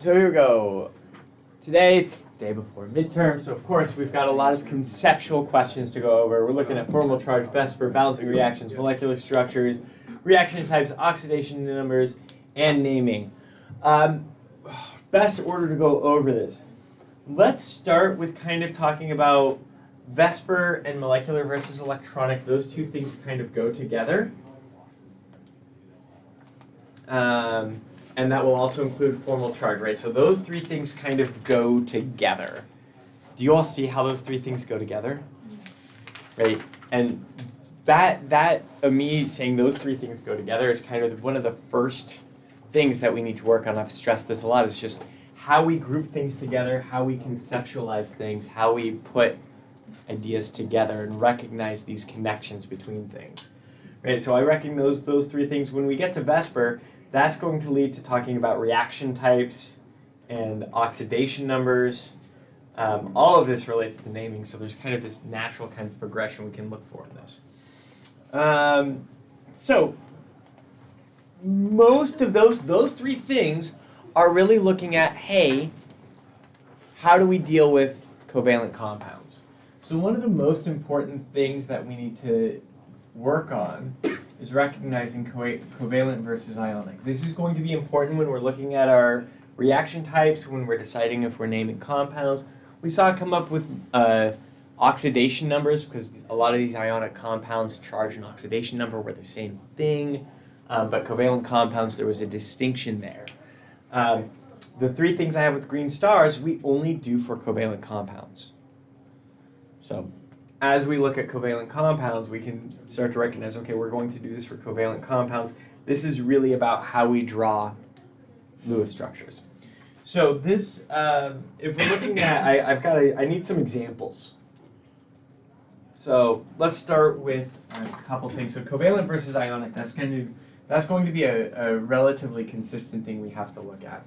So here we go. Today it's day before midterm, so of course we've got a lot of conceptual questions to go over. We're looking at formal charge, VSEPR, balancing reactions, molecular structures, reaction types, oxidation numbers, and naming. Best order to go over this. Let's start with kind of talking about VSEPR and molecular versus electronic. Those two things kind of go together. And that will also include formal charge, right? So those three things kind of go together. Do you all see how those three things go together? Right? And that me saying those three things go together is kind of one of the first things that we need to work on. I've stressed this a lot. It's just how we group things together, how we conceptualize things, how we put ideas together and recognize these connections between things. Right? So I recognize those three things. When we get to VSEPR, that's going to lead to talking about reaction types and oxidation numbers. All of this relates to naming, so there's kind of this natural kind of progression we can look for in this. So most of those three things are really looking at, hey, how do we deal with covalent compounds? So one of the most important things that we need to work on is recognizing covalent versus ionic. This is going to be important when we're looking at our reaction types, when we're deciding if we're naming compounds. We saw it come up with oxidation numbers because a lot of these ionic compounds, charge and oxidation number, were the same thing, but covalent compounds, there was a distinction there. The three things I have with green stars, we only do for covalent compounds. So as we look at covalent compounds, we can start to recognize, okay, we're going to do this for covalent compounds. This is really about how we draw Lewis structures. So this, if we're looking at, I need some examples. So let's start with a couple things. So covalent versus ionic, that's going to be a relatively consistent thing we have to look at.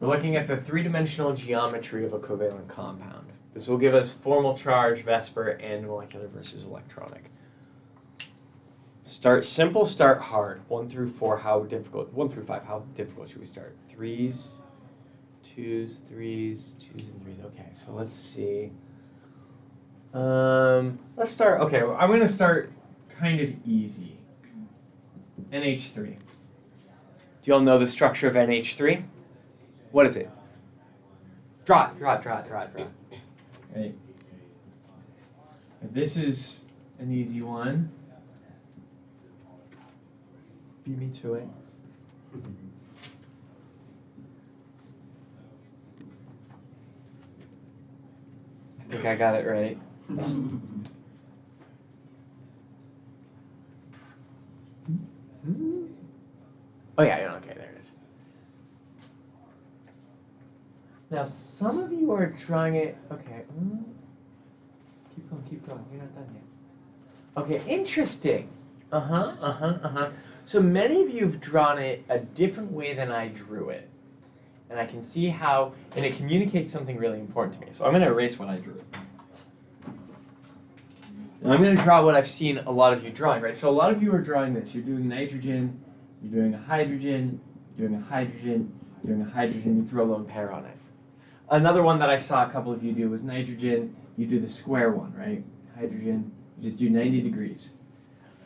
We're looking at the three-dimensional geometry of a covalent compound. This will give us formal charge, VSEPR, and molecular versus electronic. Start simple, start hard. 1 through 4, how difficult? 1 through 5, how difficult should we start? 3s, 2s, 3s, 2s, and 3s. Okay, so let's see. Let's start, okay, I'm going to start kind of easy. NH3. Do you all know the structure of NH3? What is it? Draw it. Right. This is an easy one. Beat me to it. I think I got it right. Oh yeah, okay, there it is. Now, some of you are drawing it, okay, keep going, you're not done yet. Okay, interesting. So many of you have drawn it a different way than I drew it. And I can see how, and it communicates something really important to me. So I'm going to erase what I drew. And I'm going to draw what I've seen a lot of you drawing, right? So a lot of you are drawing this. You're doing nitrogen, you're doing a hydrogen, you're doing a hydrogen, you're doing a hydrogen, you throw a lone pair on it. Another one that I saw a couple of you do was nitrogen, you do the square one, right? Hydrogen, you just do 90 degrees.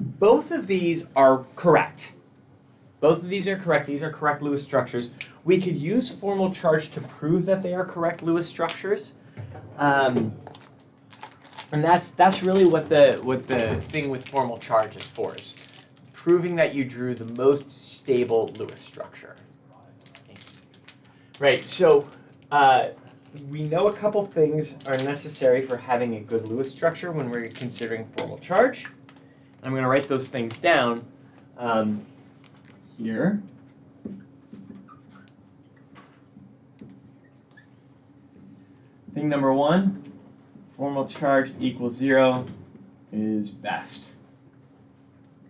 Both of these are correct. Both of these are correct. These are correct Lewis structures. We could use formal charge to prove that they are correct Lewis structures. And that's really what the thing with formal charge is for, is proving that you drew the most stable Lewis structure. Right, so we know a couple things are necessary for having a good Lewis structure when we're considering formal charge. I'm going to write those things down here. Thing number 1, formal charge equals 0 is best.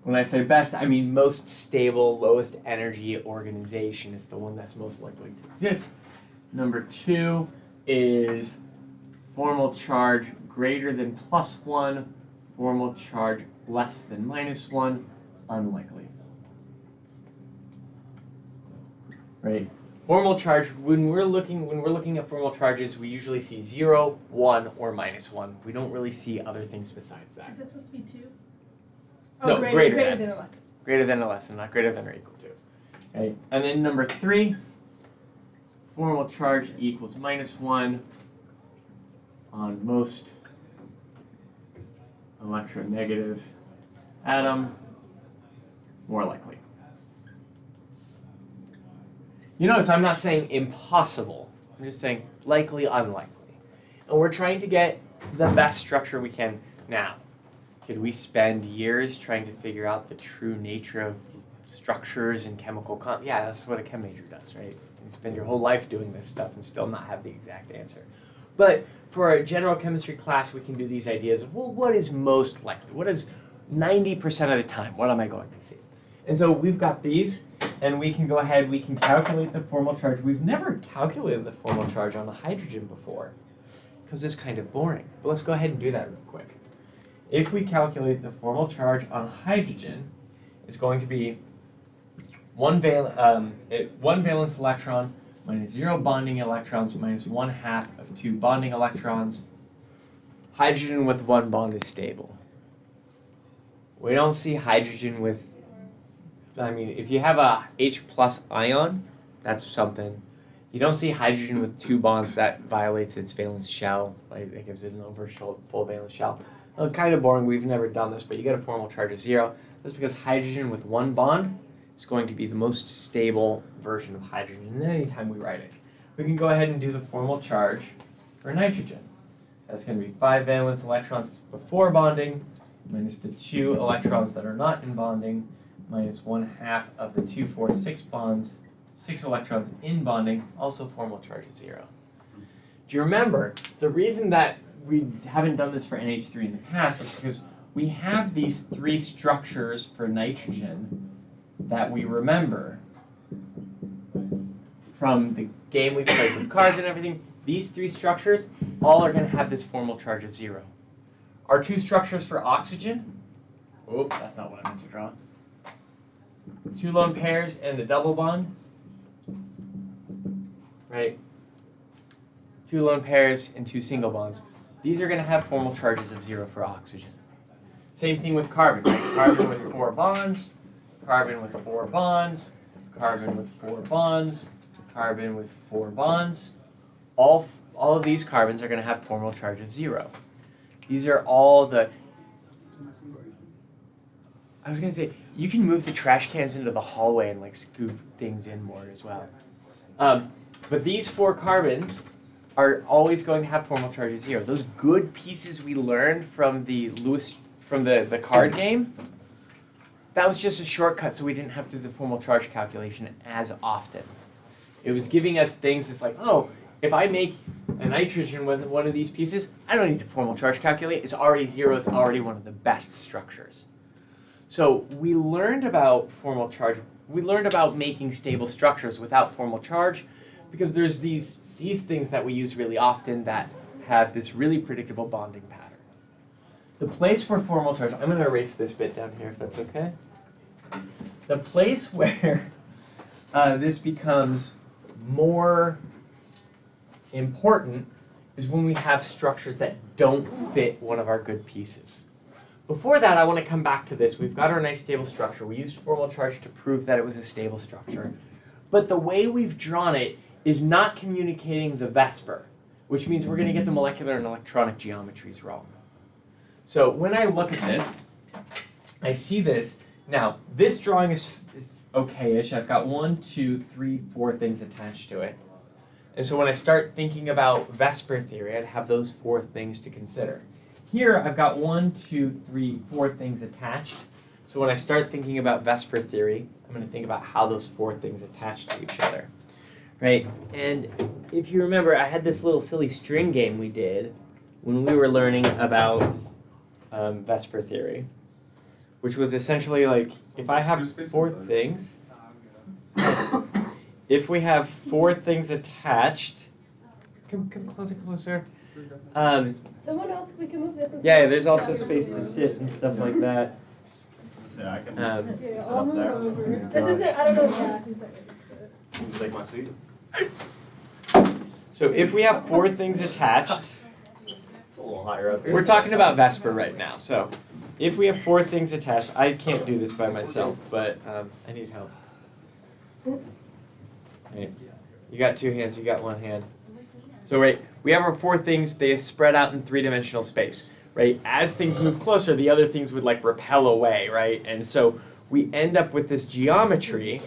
When I say best, I mean most stable, lowest energy organization is the one that's most likely to exist. Number 2 is formal charge greater than +1, formal charge less than -1, unlikely. Right? Formal charge, when we're looking at formal charges, we usually see 0, 1, or -1. We don't really see other things besides that. Is that supposed to be 2? No, Oh, greater than or less than. Greater than or less than, not greater than or equal to. Okay. And then number 3, formal charge equals -1 on most electronegative atom, more likely. You notice I'm not saying impossible. I'm just saying likely, unlikely. And we're trying to get the best structure we can. Now, could we spend years trying to figure out the true nature of structures and chemical yeah, that's what a chem major does, right? You spend your whole life doing this stuff and still not have the exact answer. But for a general chemistry class, we can do these ideas of, well, what is most likely? What is 90% of the time? What am I going to see? And so we've got these, and we can go ahead, we can calculate the formal charge. We've never calculated the formal charge on a hydrogen before, because it's kind of boring. But let's go ahead and do that real quick. If we calculate the formal charge on hydrogen, it's going to be one valence electron minus 0 bonding electrons minus 1/2 of 2 bonding electrons. Hydrogen with 1 bond is stable. We don't see hydrogen with, I mean, if you have a H+ ion, that's something. You don't see hydrogen with 2 bonds, that violates its valence shell. Like, it gives it an full valence shell. Well, kind of boring, we've never done this, but you get a formal charge of 0. That's because hydrogen with 1 bond is going to be the most stable version of hydrogen anytime we write it. We can go ahead and do the formal charge for nitrogen. That's going to be 5 valence electrons before bonding, minus the 2 electrons that are not in bonding, minus 1/2 of the 2, 4, 6 bonds, 6 electrons in bonding, also formal charge of 0. Do you remember, the reason that we haven't done this for NH3 in the past is because we have these 3 structures for nitrogen that we remember from the game we played with cars and everything. These 3 structures all are going to have this formal charge of 0. Our 2 structures for oxygen, oh, that's not what I meant to draw. 2 lone pairs and a double bond, right? 2 lone pairs and 2 single bonds. These are going to have formal charges of 0 for oxygen. Same thing with carbon, right? Carbon with 4 bonds, carbon with 4 bonds, carbon with 4 bonds, carbon with 4 bonds. All of these carbons are going to have formal charge of 0. These are all the, I was going to say, you can move the trash cans into the hallway and like scoop things in more as well. But these 4 carbons are always going to have formal charge of 0. Those good pieces we learned from the the card game, that was just a shortcut so we didn't have to do the formal charge calculation as often. It was giving us things that's like, oh, if I make a nitrogen with one of these pieces, I don't need to formal charge calculate. It's already 0. It's already one of the best structures. So we learned about formal charge. We learned about making stable structures without formal charge because there's these things that we use really often that have this really predictable bonding pattern. The place where formal charge, I'm going to erase this bit down here if that's okay. The place where this becomes more important is when we have structures that don't fit one of our good pieces. Before that, I want to come back to this. We've got our nice stable structure. We used formal charge to prove that it was a stable structure. But the way we've drawn it is not communicating the VSEPR, which means we're going to get the molecular and electronic geometries wrong. So when I look at this, I see this. Now, this drawing is okay-ish. I've got 1, 2, 3, 4 things attached to it. And so when I start thinking about VSEPR theory, I'd have those 4 things to consider. Here, I've got 1, 2, 3, 4 things attached. So when I start thinking about VSEPR theory, I'm going to think about how those 4 things attach to each other, right? And if you remember, I had this little silly string game we did when we were learning about VSEPR theory, which was essentially like, if I have 4 things, if we have 4 things attached, come closer, Someone else, we can move this. Yeah, there's also space to sit and stuff like that. So I can Yeah, sit I'll up move there. over. This isn't, I don't know exactly what Take my seat. So if we have 4 things attached, It's a little higher up here. we're talking about Vesper right now. So if we have 4 things attached, I can't do this by myself, but I need help. Right. You got 2 hands, you got 1 hand. So right, we have our 4 things, they spread out in 3-dimensional space, right? As things move closer, the other things would like repel away, right? And so we end up with this geometry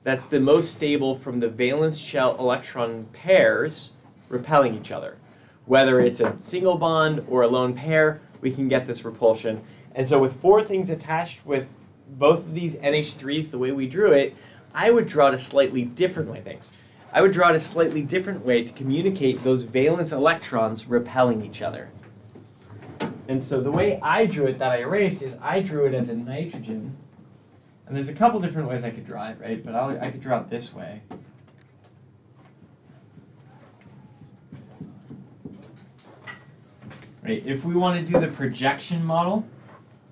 that's the most stable from the valence shell electron pairs repelling each other. Whether it's a single bond or a lone pair, we can get this repulsion. And so with 4 things attached with both of these NH3s, the way we drew it, I would draw it a slightly different way. I would draw it a slightly different way to communicate those valence electrons repelling each other. And so the way I drew it that I erased is I drew it as a nitrogen. And there's a couple different ways I could draw it, right? But I could draw it this way. Right? If we want to do the projection model,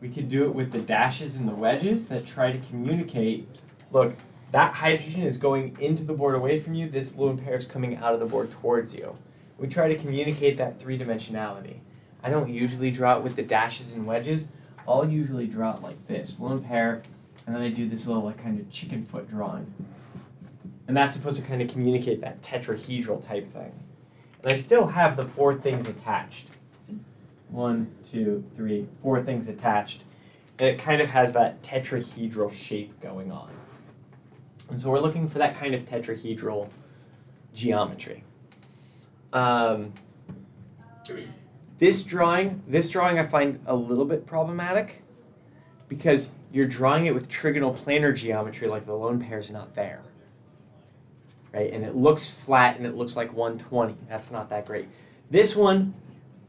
we could do it with the dashes and the wedges that try to communicate, look, that hydrogen is going into the board away from you, this lone pair is coming out of the board towards you. We try to communicate that 3-dimensionality. I don't usually draw it with the dashes and wedges. I'll usually draw it like this, lone pair, and then I do this little like kind of chicken foot drawing. And that's supposed to kind of communicate that tetrahedral type thing. And I still have the 4 things attached. 1, 2, 3, 4 things attached. And it kind of has that tetrahedral shape going on. And so we're looking for that kind of tetrahedral geometry. This drawing I find a little bit problematic because you're drawing it with trigonal planar geometry like the lone pair is not there. Right? And it looks flat and it looks like 120. That's not that great. This one,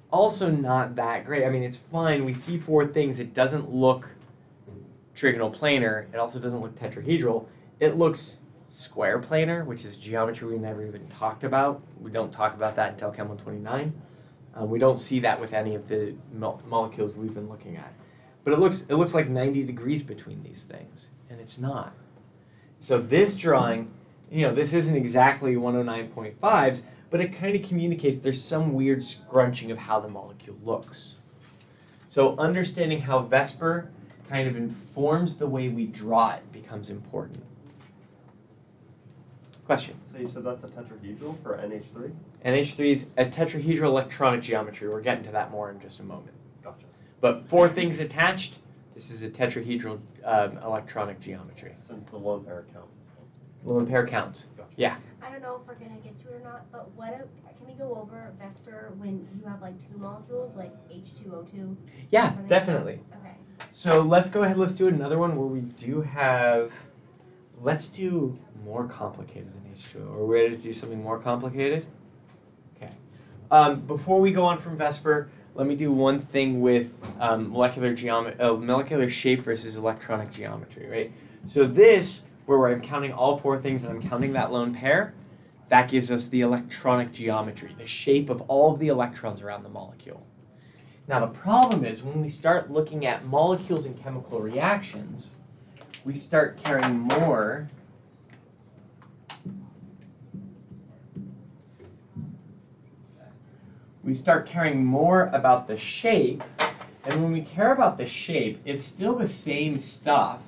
also not that great. I mean, it's fine. We see 4 things. It doesn't look trigonal planar. It also doesn't look tetrahedral. It looks square planar, which is geometry we never even talked about. We don't talk about that until Chem129. We don't see that with any of the molecules we've been looking at. But it looks like 90 degrees between these things, and it's not. So this drawing, this isn't exactly 109.5s, but it kind of communicates there's some weird scrunching of how the molecule looks. So understanding how Vesper kind of informs the way we draw it becomes important. Question? So you said that's the tetrahedral for NH3? NH3 is a tetrahedral electronic geometry. We're getting to that more in just a moment. Gotcha. But 4 things attached, this is a tetrahedral electronic geometry. Since the lone pair counts. The lone pair counts. Gotcha. Yeah. I don't know if we're gonna get to it or not, but can we go over Vesper when you have like 2 molecules, like H2O2? Yeah, definitely. Okay. So let's go ahead, let's do another one where we do have, let's do more complicated than H2O. Are we ready to do something more complicated? Okay. Before we go on from Vesper, let me do one thing with molecular shape versus electronic geometry, right? So this, where I'm counting all 4 things and I'm counting that lone pair, that gives us the electronic geometry, the shape of all of the electrons around the molecule. Now the problem is when we start looking at molecules in chemical reactions, we start caring more about the shape, and when we care about the shape, it's still the same stuff.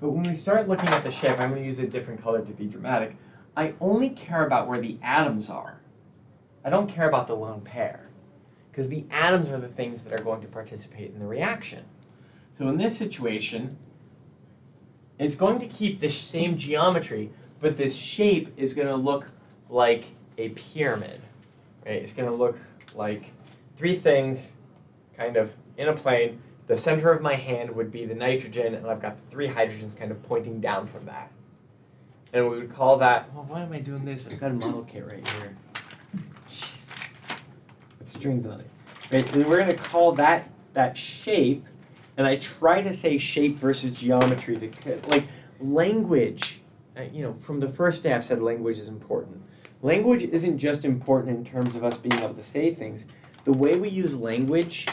But when we start looking at the shape, I'm going to use a different color to be dramatic, I only care about where the atoms are. I don't care about the lone pair, because the atoms are the things that are going to participate in the reaction. So in this situation, it's going to keep the same geometry, but this shape is going to look like a pyramid. Right? It's going to look like 3 things kind of in a plane. The center of my hand would be the nitrogen, and I've got the 3 hydrogens kind of pointing down from that. And we would call that, well, why am I doing this? I've got a model kit right here. Jeez. With strings on it. Right? And we're going to call that shape, and I try to say shape versus geometry to, like, language. From the first day I've said language is important. Language isn't just important in terms of us being able to say things. The way we use language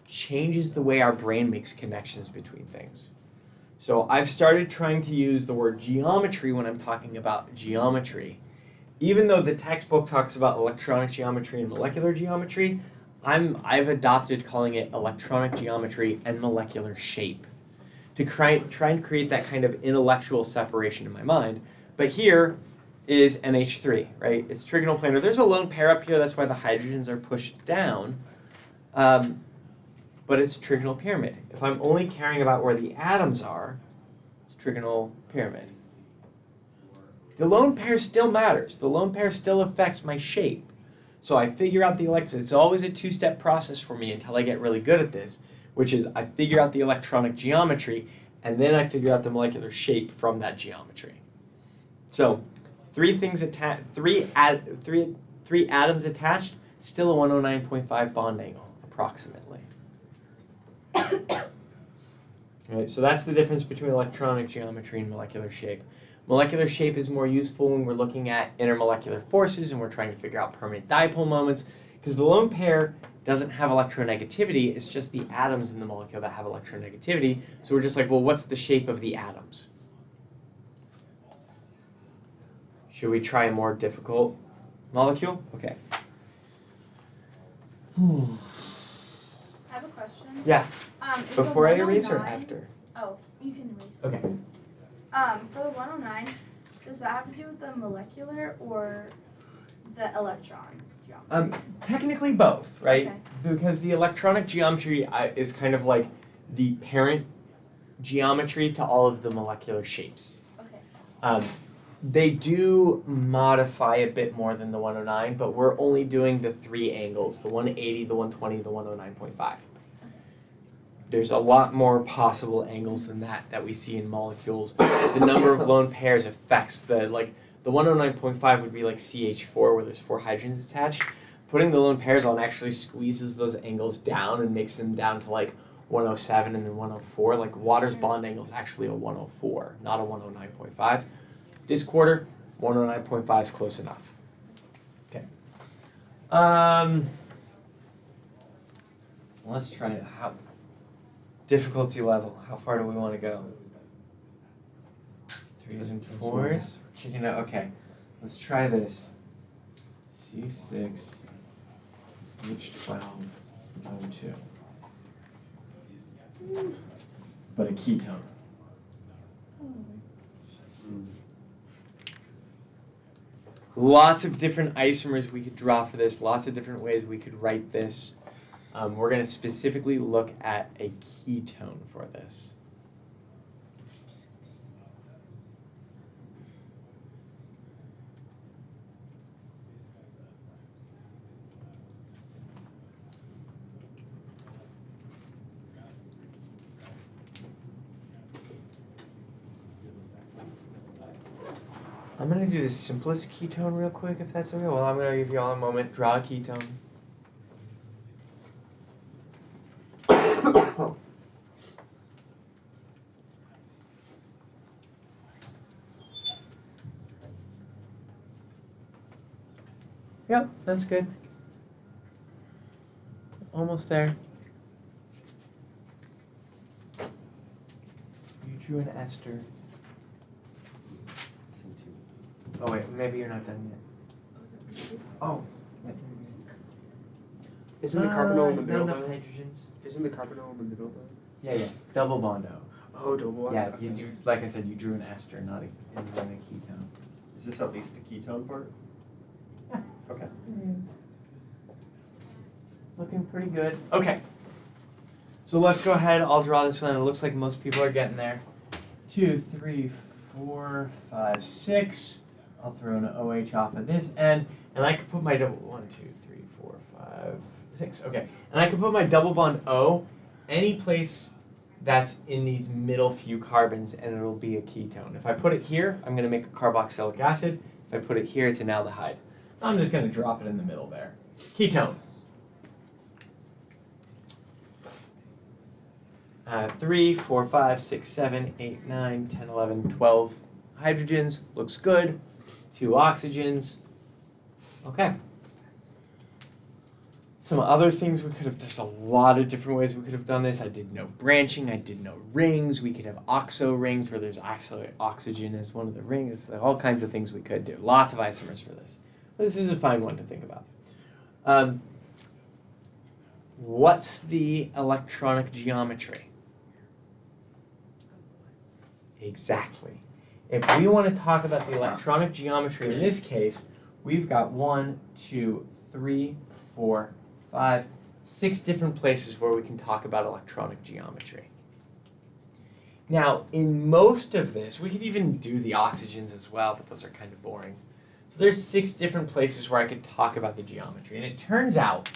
changes the way our brain makes connections between things. So I've started trying to use the word geometry when I'm talking about geometry. Even though the textbook talks about electronic geometry and molecular geometry, I've adopted calling it electronic geometry and molecular shape to try and create that kind of intellectual separation in my mind. But here is NH3, right? It's trigonal planar. There's a lone pair up here, that's why the hydrogens are pushed down. But it's a trigonal pyramid. If I'm only caring about where the atoms are, it's trigonal pyramid. The lone pair still matters. The lone pair still affects my shape. So I figure out the electron. It's always a two-step process for me until I get really good at this, which is I figure out the electronic geometry, and then I figure out the molecular shape from that geometry. So three atoms attached, still a 109.5 bond angle, approximately. Right, so that's the difference between electronic geometry and molecular shape. Molecular shape is more useful when we're looking at intermolecular forces and we're trying to figure out permanent dipole moments, because the lone pair doesn't have electronegativity, it's just the atoms in the molecule that have electronegativity. So we're just like, well, what's the shape of the atoms? Should we try a more difficult molecule? Okay. I have a question. Yeah. Is Before I the erase or 109 after? Oh, you can erase. Okay. For the 109, does that have to do with the molecular or the electron geometry? Technically both, right? Okay. Because the electronic geometry is kind of like the parent geometry to all of the molecular shapes. Okay. They do modify a bit more than the 109, but we're only doing the three angles, the 180, the 120, the 109.5. There's a lot more possible angles than that we see in molecules. The number of lone pairs affects the 109.5 would be like CH4 where there's 4 hydrogens attached. Putting the lone pairs on actually squeezes those angles down and makes them down to like 107 and then 104. Like water's bond angle is actually a 104, not a 109.5. This quarter, 109.5 is close enough. Okay. Let's try it. Difficulty level. How far do we want to go? 3s and 4s. Okay. Let's try this. C6, H12, O2. But a ketone. Lots of different isomers we could draw for this, lots of different ways we could write this. We're going to specifically look at a ketone for this. I'm going to do the simplest ketone real quick, if that's okay. Well, I'm going to give you all a moment. Draw a ketone. Yep, that's good. Almost there. You drew an ester. Oh wait, maybe you're not done yet. Oh. Isn't the carbonyl in the middle Not enough though? hydrogens. Isn't the carbonyl in the middle though? Yeah. Double bond O. Oh, double bond. Yeah, you like I said, you drew an ester, not a ketone. Is this at least the ketone part? Yeah. Okay. Looking pretty good. Okay. So let's go ahead. I'll draw this one. It looks like most people are getting there. 2, 3, 4, 5, 6. I'll throw an OH off of this end, and I could put my double 1, 2, 3, 4, 5, 6. Okay, and I could put my double bond O any place that's in these middle few carbons, and it'll be a ketone. If I put it here, I'm going to make a carboxylic acid. If I put it here, it's an aldehyde. I'm just going to drop it in the middle there. Ketone. 3, 4, 5, 6, 7, 8, 9, 10, 11, 12 hydrogens. Looks good. 2 oxygens. Okay. Some other things we could have, there's a lot of different ways we could have done this. I did no branching, I did no rings. We could have oxo rings where there's actually oxygen as one of the rings. There's all kinds of things we could do. Lots of isomers for this. This is a fine one to think about. What's the electronic geometry? Exactly. If we want to talk about the electronic geometry in this case, we've got 1, 2, 3, 4, 5, 6 different places where we can talk about electronic geometry. Now, in most of this, we could even do the oxygens as well, but those are kind of boring. So there's 6 different places where I could talk about the geometry. And it turns out,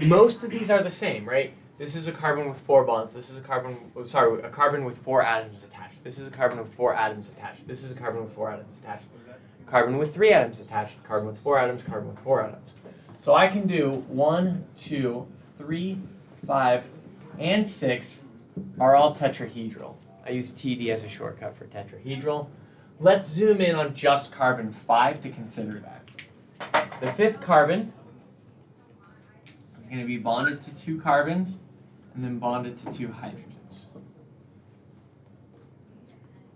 most of these are the same, right? This is a carbon with 4 bonds. This is a carbon with 4 atoms attached. This is a carbon with 4 atoms attached. This is a carbon with 4 atoms attached. Carbon with 3 atoms attached. Carbon with 4 atoms. Carbon with 4 atoms. So I can do 1, 2, 3, 5, and 6 are all tetrahedral. I use TD as a shortcut for tetrahedral. Let's zoom in on just carbon 5 to consider that. The 5th carbon is going to be bonded to 2 carbons and then bonded to 2 hydrogens.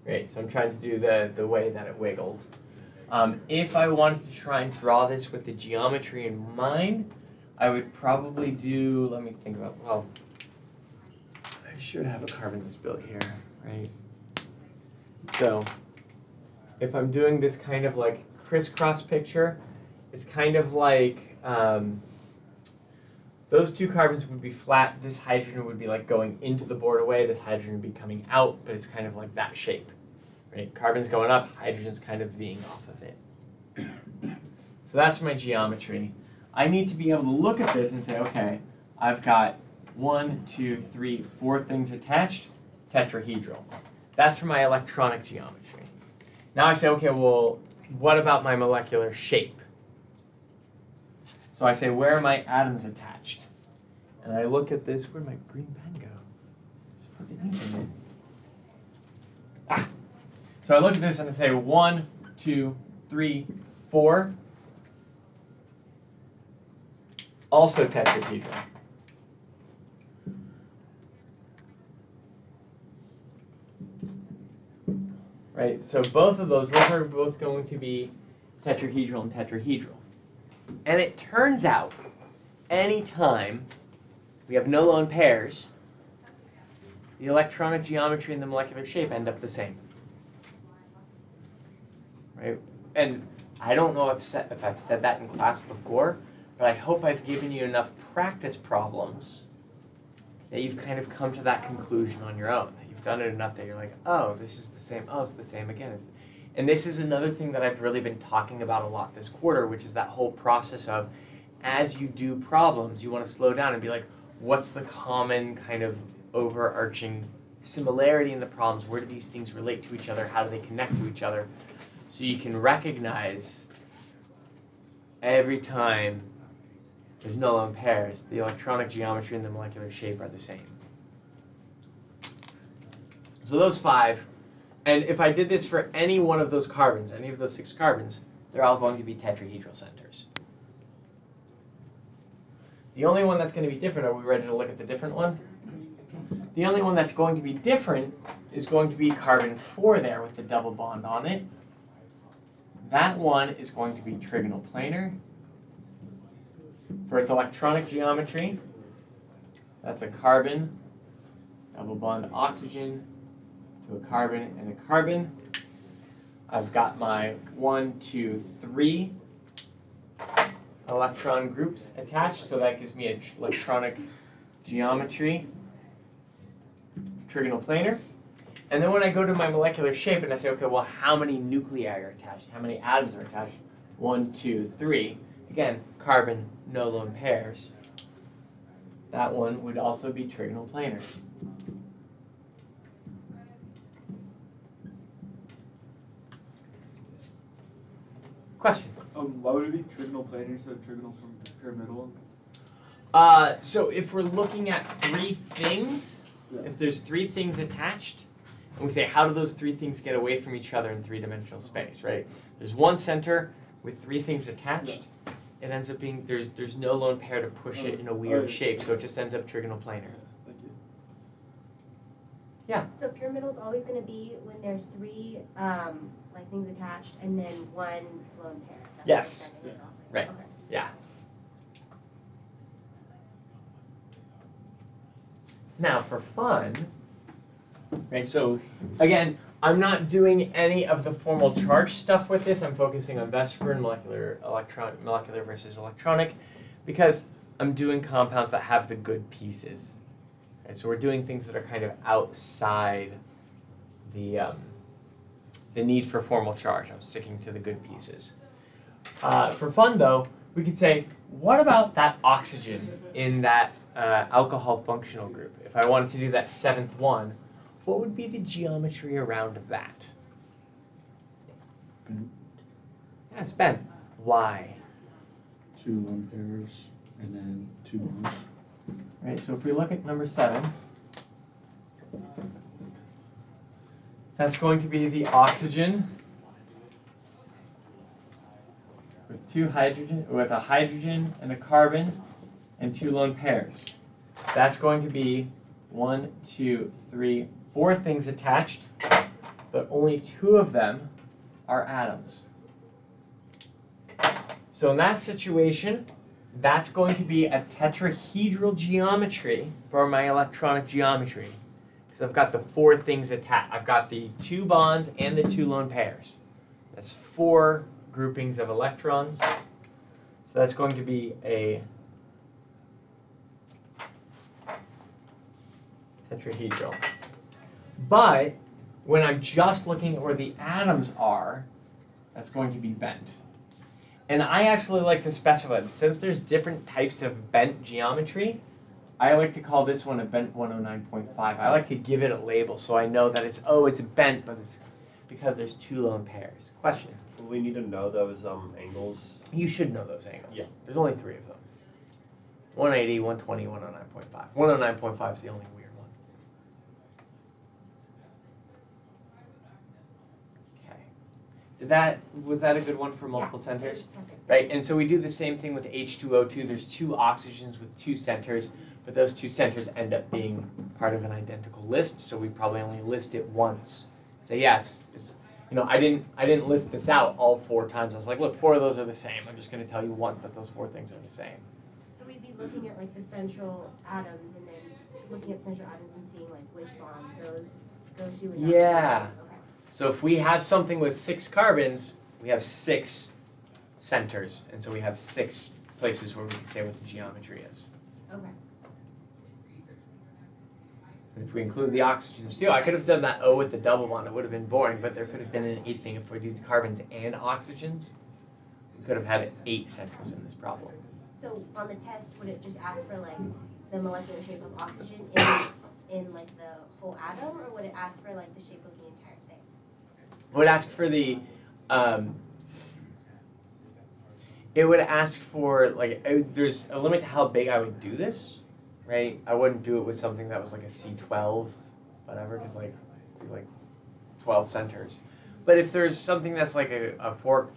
Great, so I'm trying to do the way that it wiggles. If I wanted to try and draw this with the geometry in mind, I would probably do, let me think about, well, I should have a carbon that's built here, right? So, if I'm doing this kind of like crisscross picture, it's kind of like, those 2 carbons would be flat, this hydrogen would be like going into the board away, this hydrogen would be coming out, but it's kind of like that shape. Right? Carbon's going up, hydrogen's kind of being off of it. So that's my geometry. I need to be able to look at this and say, okay, I've got 1, 2, 3, 4 things attached, tetrahedral. That's for my electronic geometry. Now I say, okay, well, what about my molecular shape? So I say, where are my atoms attached? And I look at this, where'd my green pen go? Just put the ink in it. Ah! So I look at this and I say 1, 2, 3, 4. Also tetrahedral. Right, so both of those are both going to be tetrahedral and tetrahedral. And it turns out, anytime we have no lone pairs, the electronic geometry and the molecular shape end up the same. Right? And I don't know if I've said that in class before, but I hope I've given you enough practice problems that you've kind of come to that conclusion on your own. That you've done it enough that you're like, oh, this is the same. Oh, it's the same again. And this is another thing that I've really been talking about a lot this quarter, which is that whole process of, as you do problems, you want to slow down and be like, what's the common kind of overarching similarity in the problems? Where do these things relate to each other? How do they connect to each other? So you can recognize every time there's no lone pairs, the electronic geometry and the molecular shape are the same. So those 5, and if I did this for any one of those carbons, any of those 6 carbons, they're all going to be tetrahedral centers. The only one that's going to be different, are we ready to look at the different one? The only one that's going to be different is going to be carbon 4 there with the double bond on it. That one is going to be trigonal planar. For its electronic geometry, that's a carbon, double bond oxygen to a carbon and a carbon. I've got my 1, 2, 3 electron groups attached, so that gives me an electronic geometry, trigonal planar. And then when I go to my molecular shape and I say, okay, well, how many nuclei are attached? How many atoms are attached? 1, 2, 3. Again, carbon, no lone pairs. That one would also be trigonal planar. Question? Why would it be trigonal planar instead of trigonal pyramidal? So if we're looking at 3 things, if there's 3 things attached, and we say, how do those 3 things get away from each other in 3-dimensional space, right? There's one center, with 3 things attached, it ends up being, there's no lone pair to push it in a weird shape, so it just ends up trigonal planar. Thank you. Yeah. So pyramidal is always going to be when there's 3 like things attached and then 1 lone pair. That's Yes. what you're saying. Right. Okay. Yeah. Now for fun, right, so again, I'm not doing any of the formal charge stuff with this. I'm focusing on Vesper and molecular versus electronic, because I'm doing compounds that have the good pieces. Okay, so we're doing things that are kind of outside the need for formal charge. I'm sticking to the good pieces. For fun though, we could say, what about that oxygen in that alcohol functional group? If I wanted to do that 7th one, what would be the geometry around that? Bent. Yeah, it's bent. Why? 2 lone pairs and then 2 bonds. Right, so if we look at number 7, that's going to be the oxygen with a hydrogen and a carbon and 2 lone pairs. That's going to be 1, 2, 3, 4 things attached, but only 2 of them are atoms. So in that situation, that's going to be a tetrahedral geometry for my electronic geometry. Because I've got the 4 things attached. I've got the 2 bonds and the 2 lone pairs. That's 4 groupings of electrons. So that's going to be a tetrahedral. But when I'm just looking at where the atoms are, that's going to be bent. And I actually like to specify, since there's different types of bent geometry, I like to call this one a bent 109.5. I like to give it a label so I know that it's bent, but it's because there's 2 lone pairs. Question? Will we need to know those angles? You should know those angles. Yeah. There's only 3 of them. 180, 120, 109.5. 109.5 is the only weird one. Okay. Was that a good one for multiple centers? Right, and so we do the same thing with H2O2. There's 2 oxygens with 2 centers, but those 2 centers end up being part of an identical list, so we probably only list it once. So yes, I didn't list this out all 4 times. I was like, look, 4 of those are the same. I'm just going to tell you once that those 4 things are the same. So we'd be looking at like the central atoms and then looking at central atoms and seeing like which bonds those go to. In Yeah. Okay. So if we have something with 6 carbons, we have 6 centers, and so we have 6 places where we can say what the geometry is. Okay. And if we include the oxygens too, I could have done that O with the double bond. It would have been boring, but there could have been an 8th thing. If we did carbons and oxygens, we could have had 8 centers in this problem. So on the test, would it just ask for like the molecular shape of oxygen in like the whole atom, or would it ask for like the shape of the entire thing? It would ask for the, it would ask for, like, there's a limit to how big I would do this, right? I wouldn't do it with something that was like a C12, whatever, because like 12 centers. But if there's something that's like a 4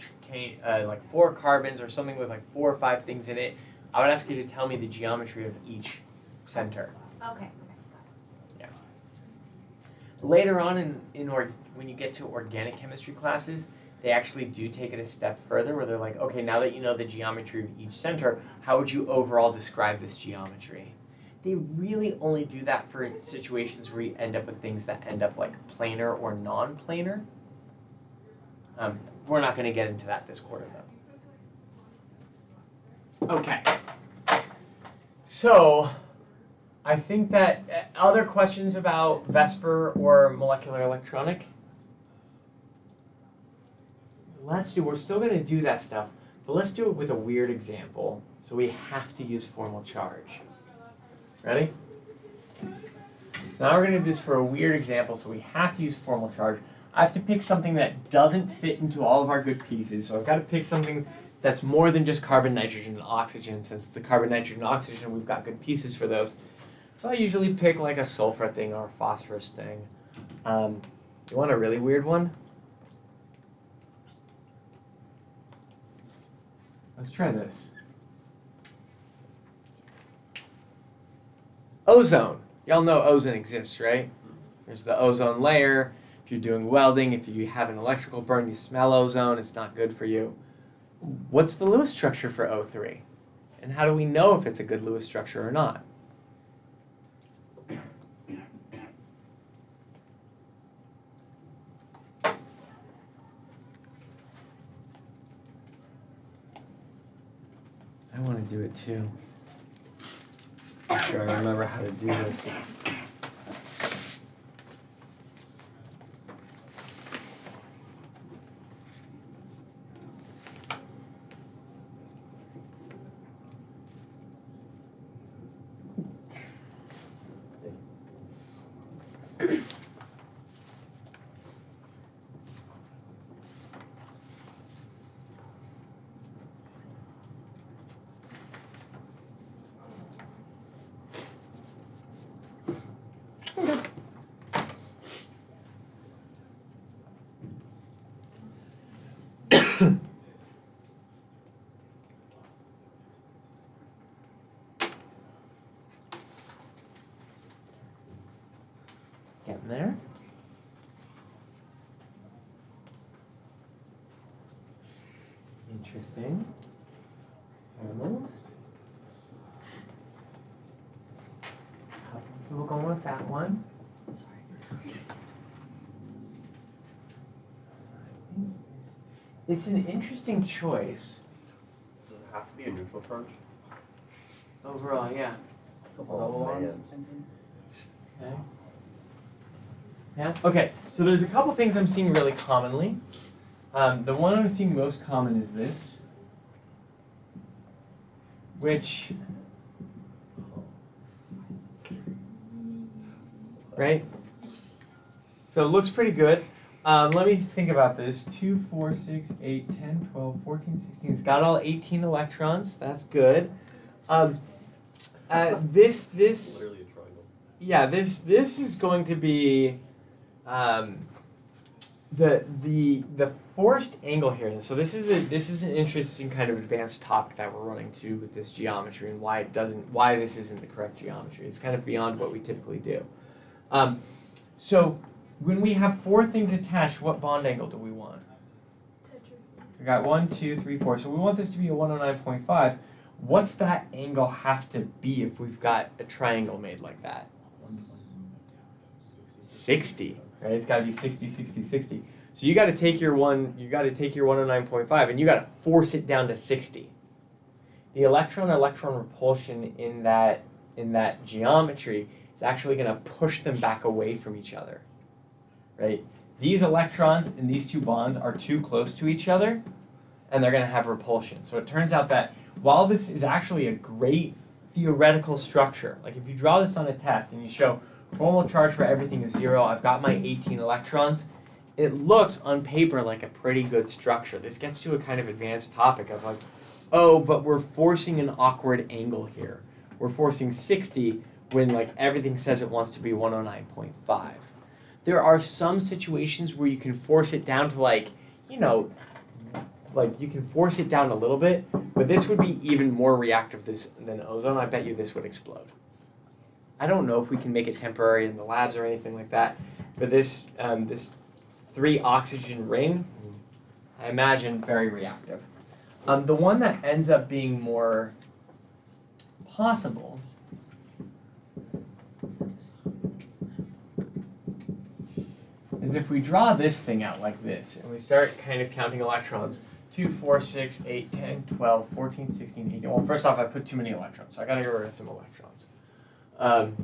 carbons or something with like 4 or 5 things in it, I would ask you to tell me the geometry of each center. Okay. Yeah. Later on when you get to organic chemistry classes, they actually do take it a step further where they're like, okay, now that you know the geometry of each center, how would you overall describe this geometry? They really only do that for situations where you end up with things that end up like planar or non-planar. We're not going to get into that this quarter, though. Okay. So, I think that other questions about Vesper or molecular electronic? We're still going to do that stuff, but let's do it with a weird example. So we have to use formal charge. Ready? So now we're going to do this for a weird example, so we have to use formal charge. I have to pick something that doesn't fit into all of our good pieces, so I've got to pick something that's more than just carbon, nitrogen, and oxygen. Since the carbon, nitrogen, and oxygen, we've got good pieces for those. So I usually pick like a sulfur thing or a phosphorus thing. You want a really weird one? Let's try this. Ozone. Y'all know ozone exists, right? There's the ozone layer. If you're doing welding, if you have an electrical burn, you smell ozone, it's not good for you. What's the Lewis structure for O3? And how do we know if it's a good Lewis structure or not? I want to do it too. Make sure I remember how to do this. Getting there. Interesting. Almost. Couple people going with that one. It's an interesting choice. Does it have to be a neutral charge? Overall, yeah. Oh, man. Okay. Yeah. Okay. So there's a couple things I'm seeing really commonly. The one I'm seeing most common is this, which, right? So it looks pretty good. Let me think about this. 2, 4, 6, 8, 10, 12, 14, 16. It's got all 18 electrons. That's good. This Literally a triangle. yeah, this is going to be the forced angle here. So this is an interesting kind of advanced topic that we're running to with this geometry and why this isn't the correct geometry. It's kind of beyond what we typically do. So when we have 4 things attached, what bond angle do we want? We got 1, 2, 3, 4. So we want this to be a 109.5. What's that angle have to be if we've got a triangle made like that? 60, right? It's got to be 60, 60, 60. So you got to take your 109.5 and you got to force it down to 60. The electron-electron repulsion in that geometry is actually going to push them back away from each other, right? These electrons in these 2 bonds are too close to each other, and they're going to have repulsion. So it turns out that while this is actually a great theoretical structure, like if you draw this on a test and you show formal charge for everything is 0, I've got my 18 electrons, it looks on paper like a pretty good structure. This gets to a kind of advanced topic of like, oh, but we're forcing an awkward angle here. We're forcing 60 when like everything says it wants to be 109.5. There are some situations where you can force it down to like, you know, like you can force it down a little bit, but this would be even more reactive than ozone. I bet you this would explode. I don't know if we can make it temporary in the labs or anything like that, but this 3 oxygen ring, I imagine very reactive. The one that ends up being more possible is if we draw this thing out like this and we start kind of counting electrons. 2, 4, 6, 8, 10, 12, 14, 16, 18. Well, first off, I put too many electrons, so I got to get rid of some electrons.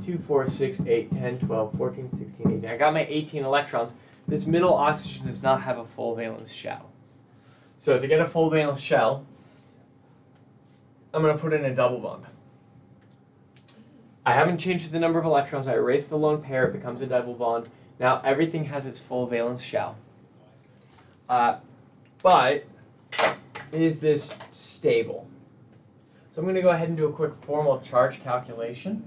2, 4, 6, 8, 10, 12, 14, 16, 18. I got my 18 electrons. This middle oxygen does not have a full valence shell. So to get a full valence shell, I'm going to put in a double bond. I haven't changed the number of electrons. I erased the lone pair. It becomes a double bond. Now everything has its full valence shell. But is this stable? So I'm going to go ahead and do a quick formal charge calculation.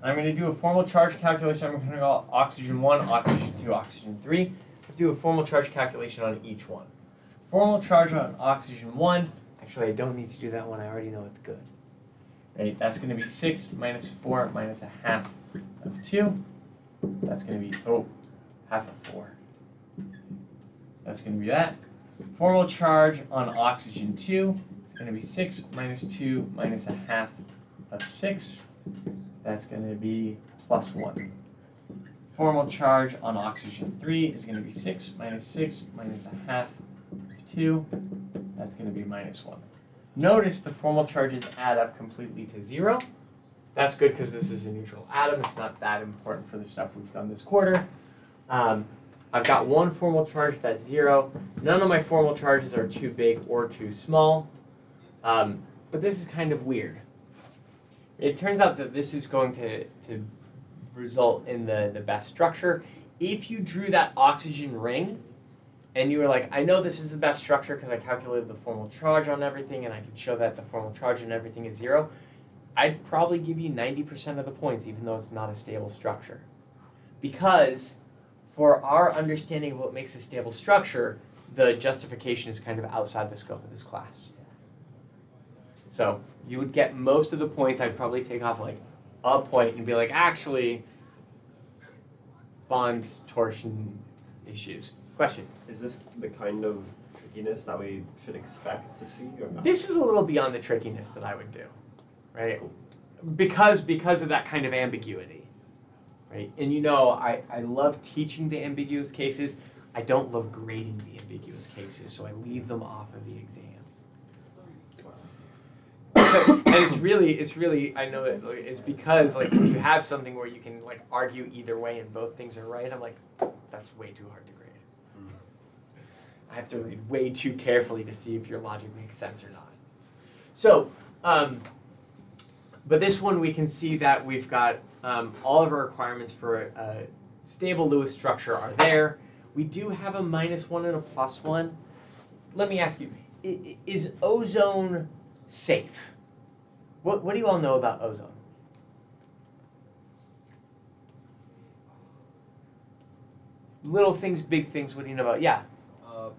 I'm going to do a formal charge calculation. I'm going to go oxygen 1, oxygen 2, oxygen 3. Let's do a formal charge calculation on each one. Formal charge on oxygen 1, I Actually, I don't need to do that one. I already know it's good. Right, that's going to be 6 minus 4 minus a half of 2. That's going to be, half of 4. That's going to be that. Formal charge on oxygen 2 is going to be 6 minus 2 minus a half of 6. That's going to be plus 1. Formal charge on oxygen 3 is going to be 6 minus a half of 2. That's going to be minus 1. Notice the formal charges add up completely to 0. That's good because this is a neutral atom. It's not that important for the stuff we've done this quarter. I've got one formal charge that's 0. None of my formal charges are too big or too small. But this is kind of weird. It turns out that this is going to result in the best structure. If you drew that oxygen ring, and you were like, I know this is the best structure because I calculated the formal charge on everything, and I can show that the formal charge on everything is 0, I'd probably give you 90% of the points, even though it's not a stable structure. Because for our understanding of what makes a stable structure, the justification is kind of outside the scope of this class. So you would get most of the points. I'd probably take off like a point and be like, actually, bond torsion issues. Question? Is this the kind of trickiness that we should expect to see or not? This is a little beyond the trickiness that I would do, right? Because of that kind of ambiguity, right? And you know, I love teaching the ambiguous cases. I don't love grading the ambiguous cases, so I leave them off of the exams. And it's really, I know it's because like when you have something where you can like argue either way and both things are right, I'm like, that's way too hard to grade. I have to read way too carefully to see if your logic makes sense or not. So, but this one we can see that we've got all of our requirements for a stable Lewis structure are there. We do have a -1 and a +1. Let me ask you, is ozone safe? What do you all know about ozone? Little things, big things, what do you know about? Yeah.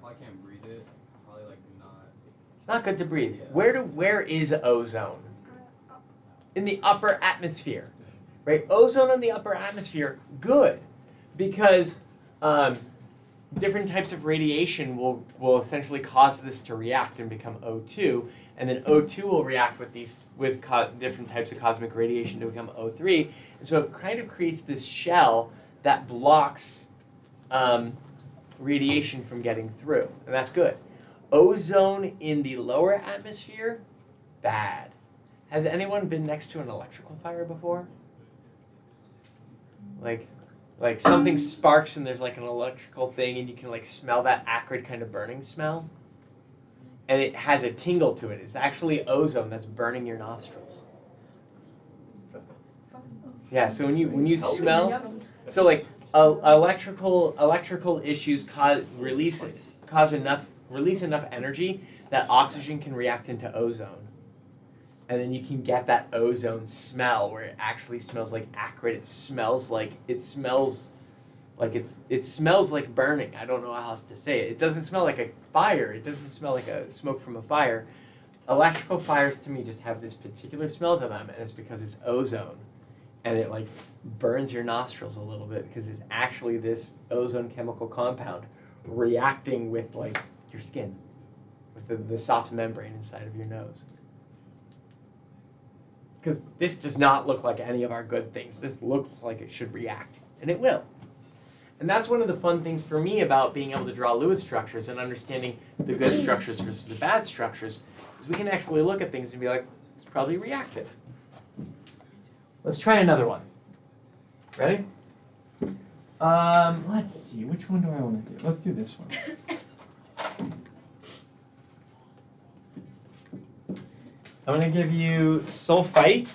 Probably can't breathe it. Probably like not. It's not good to breathe. Yeah. Where is ozone? In the upper atmosphere, right? Ozone in the upper atmosphere, good, because different types of radiation will essentially cause this to react and become O2, and then O2 will react with different types of cosmic radiation to become O3, and so it kind of creates this shell that blocks radiation from getting through, and that's good. Ozone in the lower atmosphere, bad. Has anyone been next to an electrical fire before? Like something sparks and there's like an electrical thing and you can like smell that acrid kind of burning smell? And it has a tingle to it. It's actually ozone that's burning your nostrils. Yeah, so when you smell, so like electrical issues release enough energy that oxygen can react into ozone. And then you can get that ozone smell where it actually smells like acrid. It smells like burning. I don't know how else to say it. It doesn't smell like a fire. It doesn't smell like a smoke from a fire. Electrical fires to me just have this particular smell to them, and it's because it's ozone. And it like burns your nostrils a little bit because it's actually this ozone chemical compound reacting with like your skin, with the soft membrane inside of your nose. Because this does not look like any of our good things. This looks like it should react, and it will. And that's one of the fun things for me about being able to draw Lewis structures and understanding the good structures versus the bad structures, is we can actually look at things and be like, it's probably reactive. Let's try another one. Ready? Let's see, which one do I want to do? Let's do this one. I'm going to give you sulfite.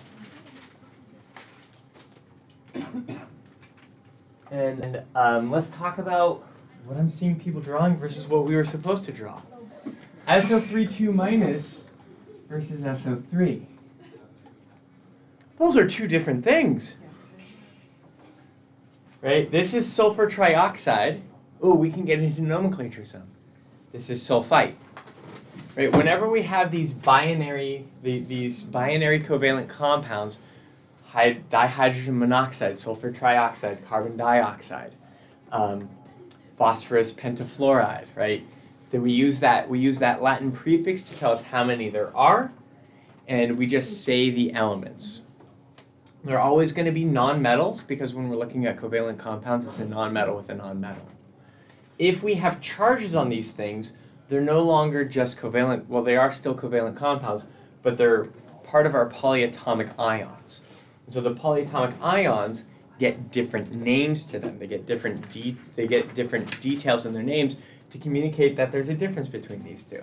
And let's talk about what I'm seeing people drawing versus what we were supposed to draw. SO3 2- versus SO3. Those are two different things. Right? This is sulfur trioxide. Oh, we can get into nomenclature some. This is sulfite. right? Whenever we have these binary covalent compounds, dihydrogen monoxide, sulfur trioxide, carbon dioxide, phosphorus pentafluoride, right? Then we use that Latin prefix to tell us how many there are, and we just say the elements. They're always going to be nonmetals because when we're looking at covalent compounds, it's a nonmetal with a nonmetal. If we have charges on these things, they're no longer just covalent. Well, they are still covalent compounds, but they're part of our polyatomic ions. And so the polyatomic ions get different names to them. They get different details in their names to communicate that there's a difference between these two.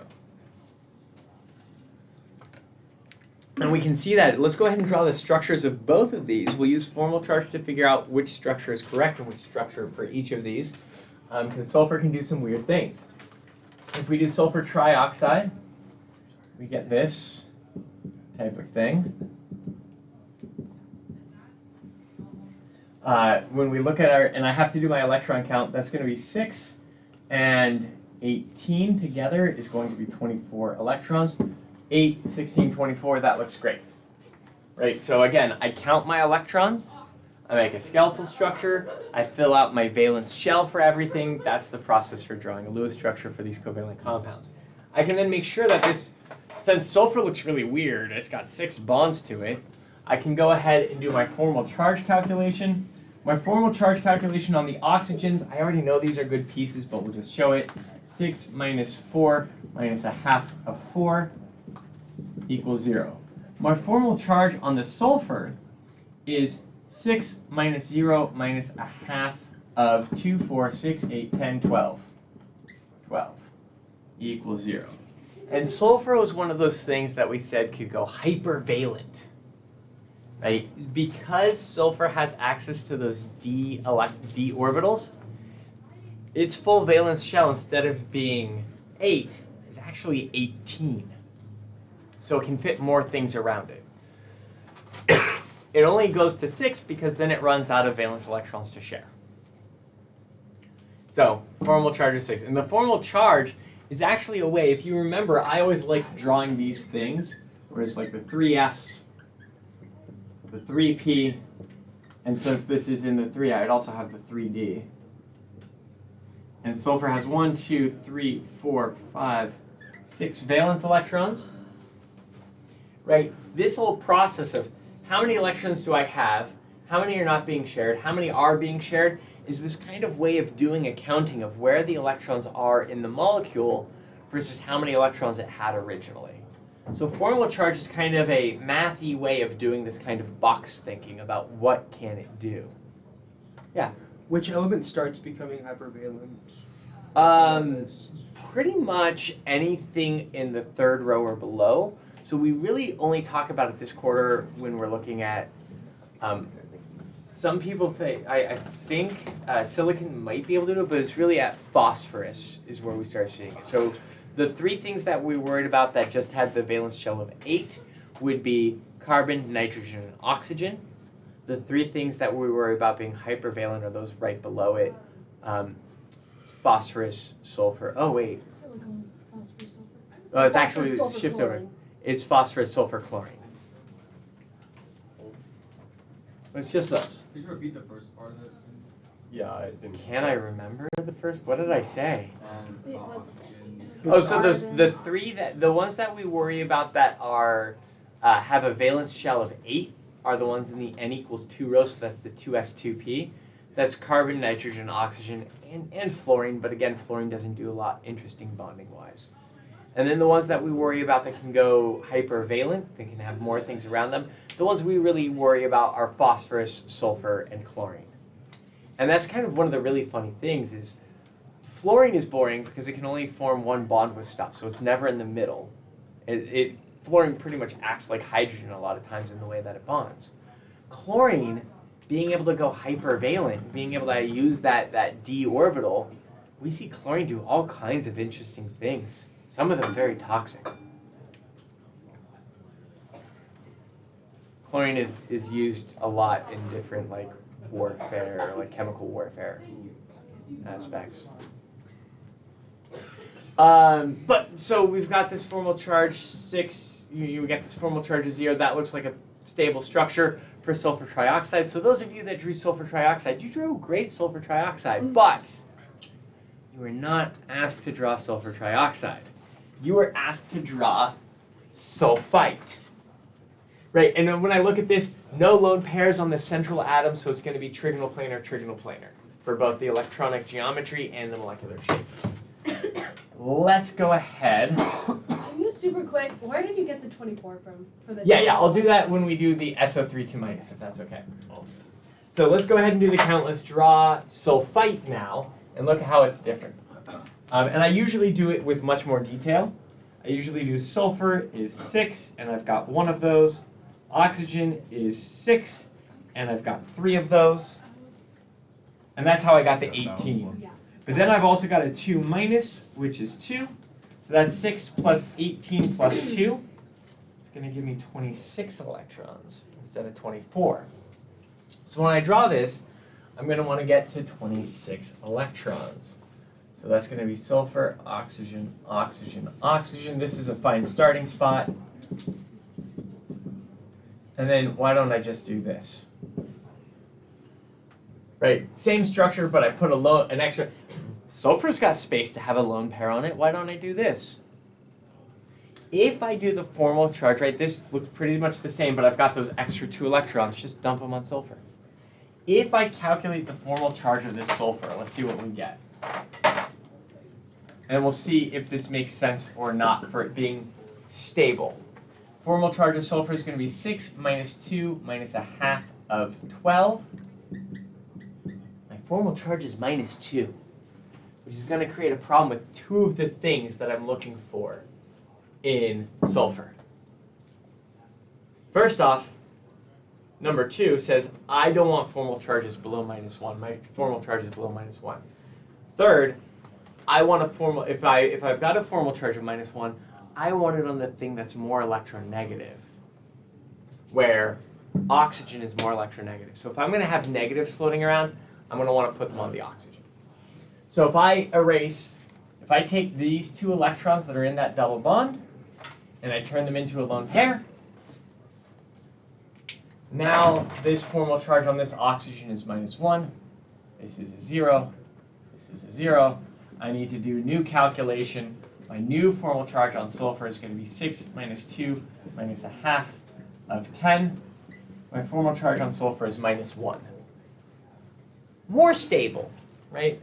And we can see that. Let's go ahead and draw the structures of both of these. We'll use formal charge to figure out which structure is correct and which structure for each of these, because sulfur can do some weird things. If we do sulfur trioxide, we get this type of thing. When we look at and I have to do my electron count, that's going to be 6 and 18 together is going to be 24 electrons. 8, 16, 24, that looks great. Right, so again, I count my electrons, I make a skeletal structure, I fill out my valence shell for everything. That's the process for drawing a Lewis structure for these covalent compounds. I can then make sure that since sulfur looks really weird, it's got 6 bonds to it, I can go ahead and do my formal charge calculation. My formal charge calculation on the oxygens, I already know these are good pieces, but we'll just show it. 6 minus 4 minus a half of 4 equals 0. My formal charge on the sulfur is 6 minus 0 minus a half of 2, 4, 6, 8, 10, 12. 12 equals 0. And sulfur was one of those things that we said could go hypervalent. Right? Because sulfur has access to those d orbitals, its full valence shell, instead of being 8, is actually 18. So it can fit more things around it. It only goes to 6 because then it runs out of valence electrons to share. So formal charge is 6. And the formal charge is actually a way, if you remember, I always liked drawing these things, where it's like the 3s, the 3p, and since this is in the 3, I'd also have the 3d. And sulfur has 1, 2, 3, 4, 5, 6 valence electrons. Right? This whole process of how many electrons do I have, how many are not being shared, how many are being shared, is this kind of way of doing a counting of where the electrons are in the molecule versus how many electrons it had originally. So formal charge is kind of a mathy way of doing this kind of box thinking about what can it do. Yeah? Which element starts becoming hypervalent? Pretty much anything in the third row or below. So we really only talk about it this quarter when we're looking at, some people think, I think silicon might be able to do it, but it's really at phosphorus is where we start seeing it. So the 3 things that we worried about that just had the valence shell of 8 would be carbon, nitrogen, and oxygen. The 3 things that we worry about being hypervalent are those right below it. Phosphorus, sulfur. Oh, wait. Silicon, phosphorus, sulfur. Oh, it's actually Phosphorus, sulfur, shift chlorine. over. It's phosphorus, sulfur, chlorine. It's just those. Could you repeat the first part of it? Yeah, I didn't. Can I remember the first? What did I say? It was- Oxygen. Oh, so the ones that we worry about that are have a valence shell of 8 are the ones in the n equals 2 row. So that's the 2s2p. That's carbon, nitrogen, oxygen, and fluorine. But again, fluorine doesn't do a lot interesting bonding wise. And then the ones that we worry about that can go hypervalent, they can have more things around them, the ones we really worry about are phosphorus, sulfur, and chlorine. And that's kind of one of the really funny things is fluorine is boring because it can only form one bond with stuff, so it's never in the middle. Fluorine pretty much acts like hydrogen a lot of times in the way that it bonds. Chlorine, being able to go hypervalent, being able to use that d orbital, we see chlorine do all kinds of interesting things. Some of them very toxic. Chlorine is used a lot in different like warfare, like chemical warfare aspects. But so we've got this formal charge 6. You get this formal charge of 0. That looks like a stable structure for sulfur trioxide. So those of you that drew sulfur trioxide, you drew great sulfur trioxide, but you were not asked to draw sulfur trioxide. You were asked to draw sulfite. Right, and then when I look at this, no lone pairs on the central atom, so it's going to be trigonal planar for both the electronic geometry and the molecular shape. Let's go ahead. Can you super quick, where did you get the 24 from? For the Yeah, I'll do that when we do the SO3 2 minus, if that's okay. So let's go ahead and do the count. Let's draw sulfite now, and look at how it's different. And I usually do it with much more detail. I usually do sulfur is 6, and I've got 1 of those. Oxygen is 6, and I've got 3 of those. And that's how I got the 18. Yeah. But then I've also got a 2 minus, which is 2. So that's 6 plus 18 plus 2. It's going to give me 26 electrons instead of 24. So when I draw this, I'm going to want to get to 26 electrons. So that's going to be sulfur, oxygen, oxygen, oxygen. This is a fine starting spot. And then why don't I just do this? Right, same structure, but I put an extra. Sulfur's got space to have a lone pair on it. Why don't I do this? If I do the formal charge, right, this looks pretty much the same, but I've got those extra 2 electrons. Just dump them on sulfur. If I calculate the formal charge of this sulfur, let's see what we get. And we'll see if this makes sense or not for it being stable. Formal charge of sulfur is going to be 6 minus 2 minus a half of 12. My formal charge is minus 2, which is going to create a problem with 2 of the things that I'm looking for in sulfur. First off, number 2 says I don't want formal charges below minus 1. My formal charge is below minus 1. Third, I want a formal, if I've got a formal charge of minus 1, I want it on the thing that's more electronegative, where oxygen is more electronegative. So if I'm going to have negatives floating around, I'm going to want to put them on the oxygen. So if I take these 2 electrons that are in that double bond, and I turn them into a lone pair, now this formal charge on this oxygen is minus 1. This is a 0. This is a 0. I need to do a new calculation. My new formal charge on sulfur is going to be 6 minus 2 minus a half of 10. My formal charge on sulfur is minus 1. More stable, right?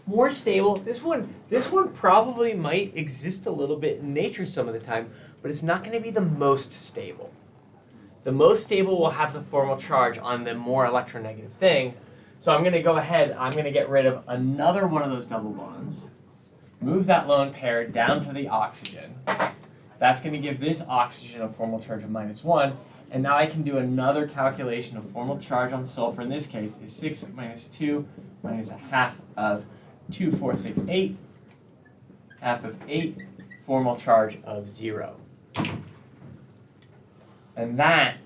More stable. This one probably might exist a little bit in nature some of the time, but it's not going to be the most stable. The most stable will have the formal charge on the more electronegative thing. So I'm going to go ahead, I'm going to get rid of another one of those double bonds. Move that lone pair down to the oxygen. That's going to give this oxygen a formal charge of minus 1. And now I can do another calculation of formal charge on sulfur. In this case, is 6 minus 2 minus a half of 2, 4, 6, 8. Half of 8, formal charge of 0. And that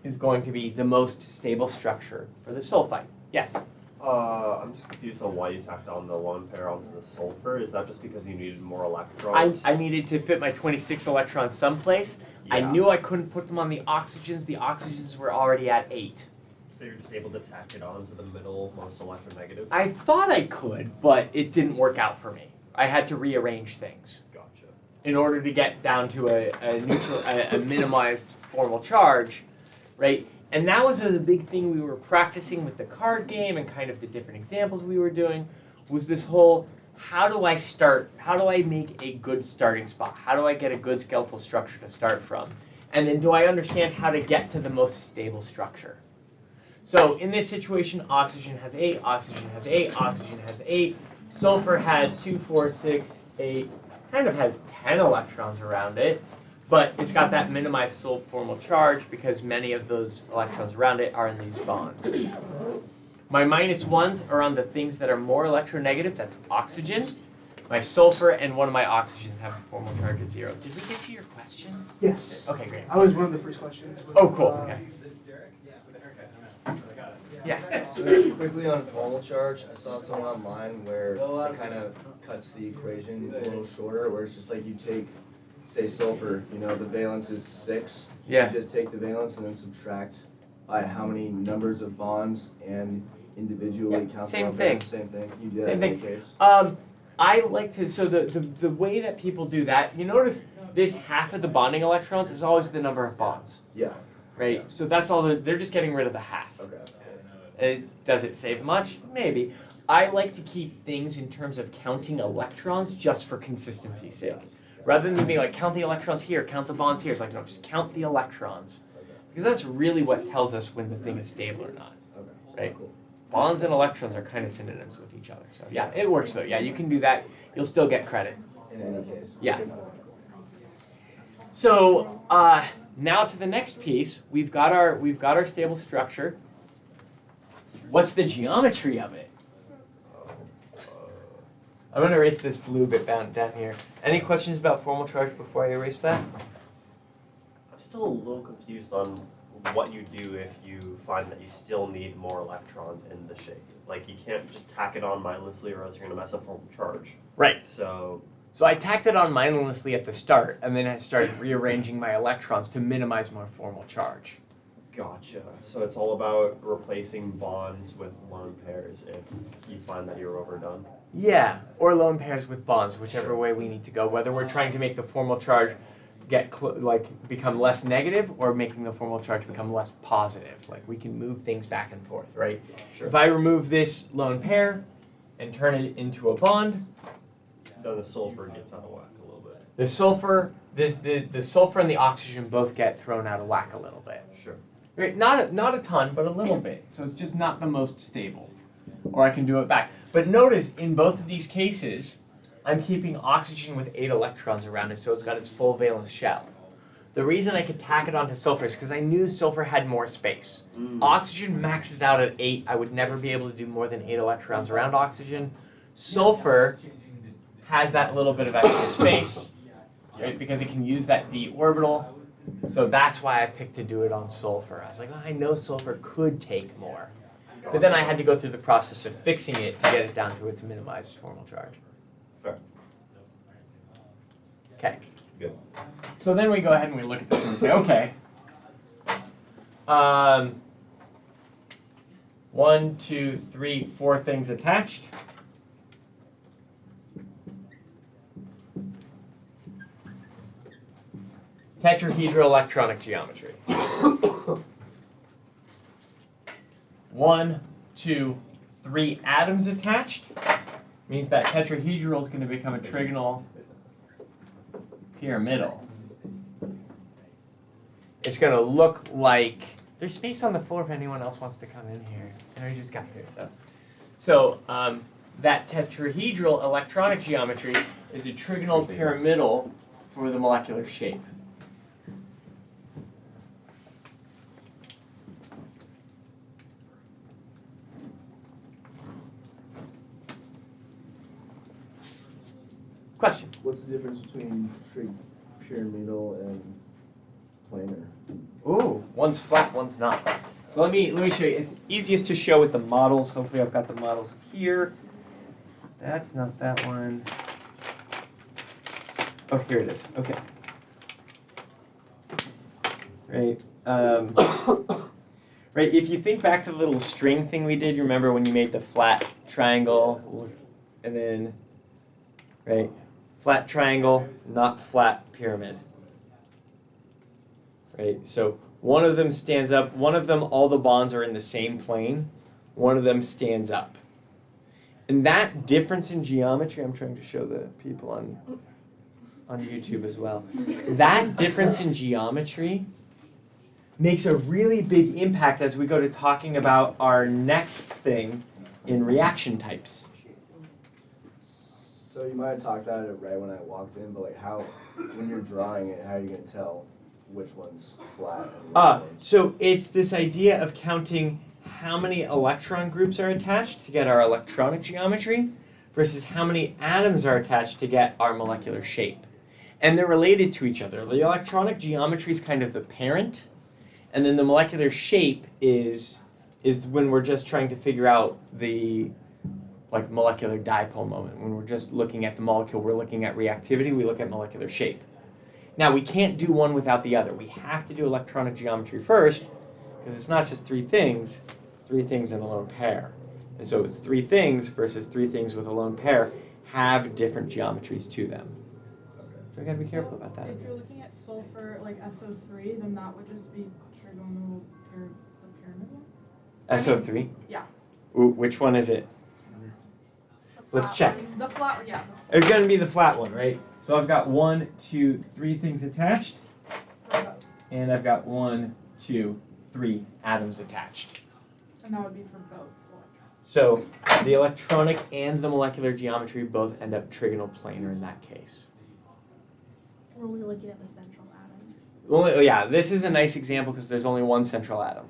is going to be the most stable structure for the sulfite. Yes? I'm just confused on why you tacked on the lone pair onto the sulfur. Is that just because you needed more electrons? I needed to fit my 26 electrons someplace. Yeah. I knew I couldn't put them on the oxygens. The oxygens were already at 8. So you're just able to tack it on to the middle, most electronegative? I thought I could, but it didn't work out for me. I had to rearrange things. Gotcha. In order to get down to a neutral, a minimized formal charge, right? And that was the big thing we were practicing with the card game and kind of the different examples we were doing, was this whole, how do I make a good starting spot? How do I get a good skeletal structure to start from? And then do I understand how to get to the most stable structure? So in this situation, oxygen has 8, oxygen has 8, oxygen has 8, sulfur has 2, 4, 6, 8, kind of has 10 electrons around it. But it's got that minimized formal charge because many of those electrons around it are in these bonds. My minus 1s are on the things that are more electronegative, that's oxygen. My sulfur and one of my oxygens have a formal charge of 0. Did we get to your question? Yes. Okay, great. I was one of the first questions. Oh, cool, okay. Yeah. So quickly on formal charge, I saw something online where it kind of cuts the equation a little shorter, where it's just like you take, say sulfur, you know, the valence is 6. Yeah. You just take the valence and then subtract by how many numbers of bonds and individually count the same lone thing. pairs. Same thing. You do that Same in any thing. case. I like to, so the way that people do that, you notice this half of the bonding electrons is always the number of bonds, Yeah. right? Yeah. So that's all, they're just getting rid of the half. Okay. Does it save much? Maybe. I like to keep things in terms of counting electrons just for consistency's sake. Rather than being like, count the electrons here, count the bonds here. It's like, no, just count the electrons. Because that's really what tells us when the thing is stable or not. Okay. Right? Cool. Bonds and electrons are kind of synonyms with each other. So yeah, it works though. Yeah, you can do that. You'll still get credit. In any case. Yeah. So now to the next piece. We've got our stable structure. What's the geometry of it? I'm going to erase this blue bit down here. Any questions about formal charge before I erase that? I'm still a little confused on what you do if you find that you still need more electrons in the shape. Like, you can't just tack it on mindlessly or else you're going to mess up formal charge. Right. So I tacked it on mindlessly at the start, and then I started rearranging my electrons to minimize my formal charge. gotcha. So it's all about replacing bonds with lone pairs if you find that you're overdone. Yeah, or lone pairs with bonds, whichever way we need to go. Whether we're trying to make the formal charge become less negative, or making the formal charge become less positive. Like, we can move things back and forth, right? Sure. If I remove this lone pair and turn it into a bond, Then the sulfur gets out of whack a little bit. the sulfur, the sulfur and the oxygen both get thrown out of whack a little bit. Sure. Right? Not a ton, but a little bit. So it's just not the most stable. Or I can do it back. But notice, in both of these cases, I'm keeping oxygen with 8 electrons around it, so it's got its full valence shell. The reason I could tack it onto sulfur is because I knew sulfur had more space. Oxygen maxes out at 8. I would never be able to do more than 8 electrons around oxygen. Sulfur has that little bit of extra space, right, because it can use that d orbital. So that's why I picked to do it on sulfur. I was like, oh, I know sulfur could take more. But then I had to go through the process of fixing it to get it down to its minimized formal charge. Fair. Okay. Good. So then we go ahead and we look at this and say, okay, 1, 2, 3, 4 things attached. Tetrahedral electronic geometry. 1, 2, 3 atoms attached means that tetrahedral is going to become a trigonal pyramidal. It's going to look like, there's space on the floor if anyone else wants to come in here. I know you just got here, so that tetrahedral electronic geometry is a trigonal pyramidal for the molecular shape. Question? What's the difference between pyramidal and planar? Ooh, one's flat, one's not. So let me show you. It's easiest to show with the models. Hopefully I've got the models here. That's not that one. Oh, here it is. Okay. Right. Right. If you think back to the little string thing we did, you remember when you made the flat triangle, and then, right, flat triangle, not flat pyramid. Right. So one of them stands up. One of them, all the bonds are in the same plane. One of them stands up. And that difference in geometry, I'm trying to show the people on YouTube as well. That difference in geometry makes a really big impact as we go to talking about our next thing in reaction types. So you might have talked about it right when I walked in, but like how, when you're drawing it, how are you going to tell which one's flat and which one's... So it's this idea of counting how many electron groups are attached to get our electronic geometry versus how many atoms are attached to get our molecular shape. And they're related to each other. The electronic geometry is kind of the parent, and then the molecular shape is is when we're just trying to figure out the like molecular dipole moment. When we're just looking at the molecule, we're looking at reactivity, we look at molecular shape. Now, we can't do one without the other. We have to do electronic geometry first, because it's not just three things, it's three things in a lone pair. And so it's three things versus three things with a lone pair have different geometries to them. So we gotta be careful about that. If you're looking at sulfur, like SO3, then that would just be trigonal the pyramid one? SO3? Yeah. Ooh, which one is it? Let's check. The flat, yeah. It's going to be the flat one, right? So I've got 1, 2, 3 things attached, and I've got 1, 2, 3 atoms attached. And that would be for both electrons. So the electronic and the molecular geometry both end up trigonal planar in that case. We're only looking at the central atom. Well, yeah, this is a nice example because there's only one central atom.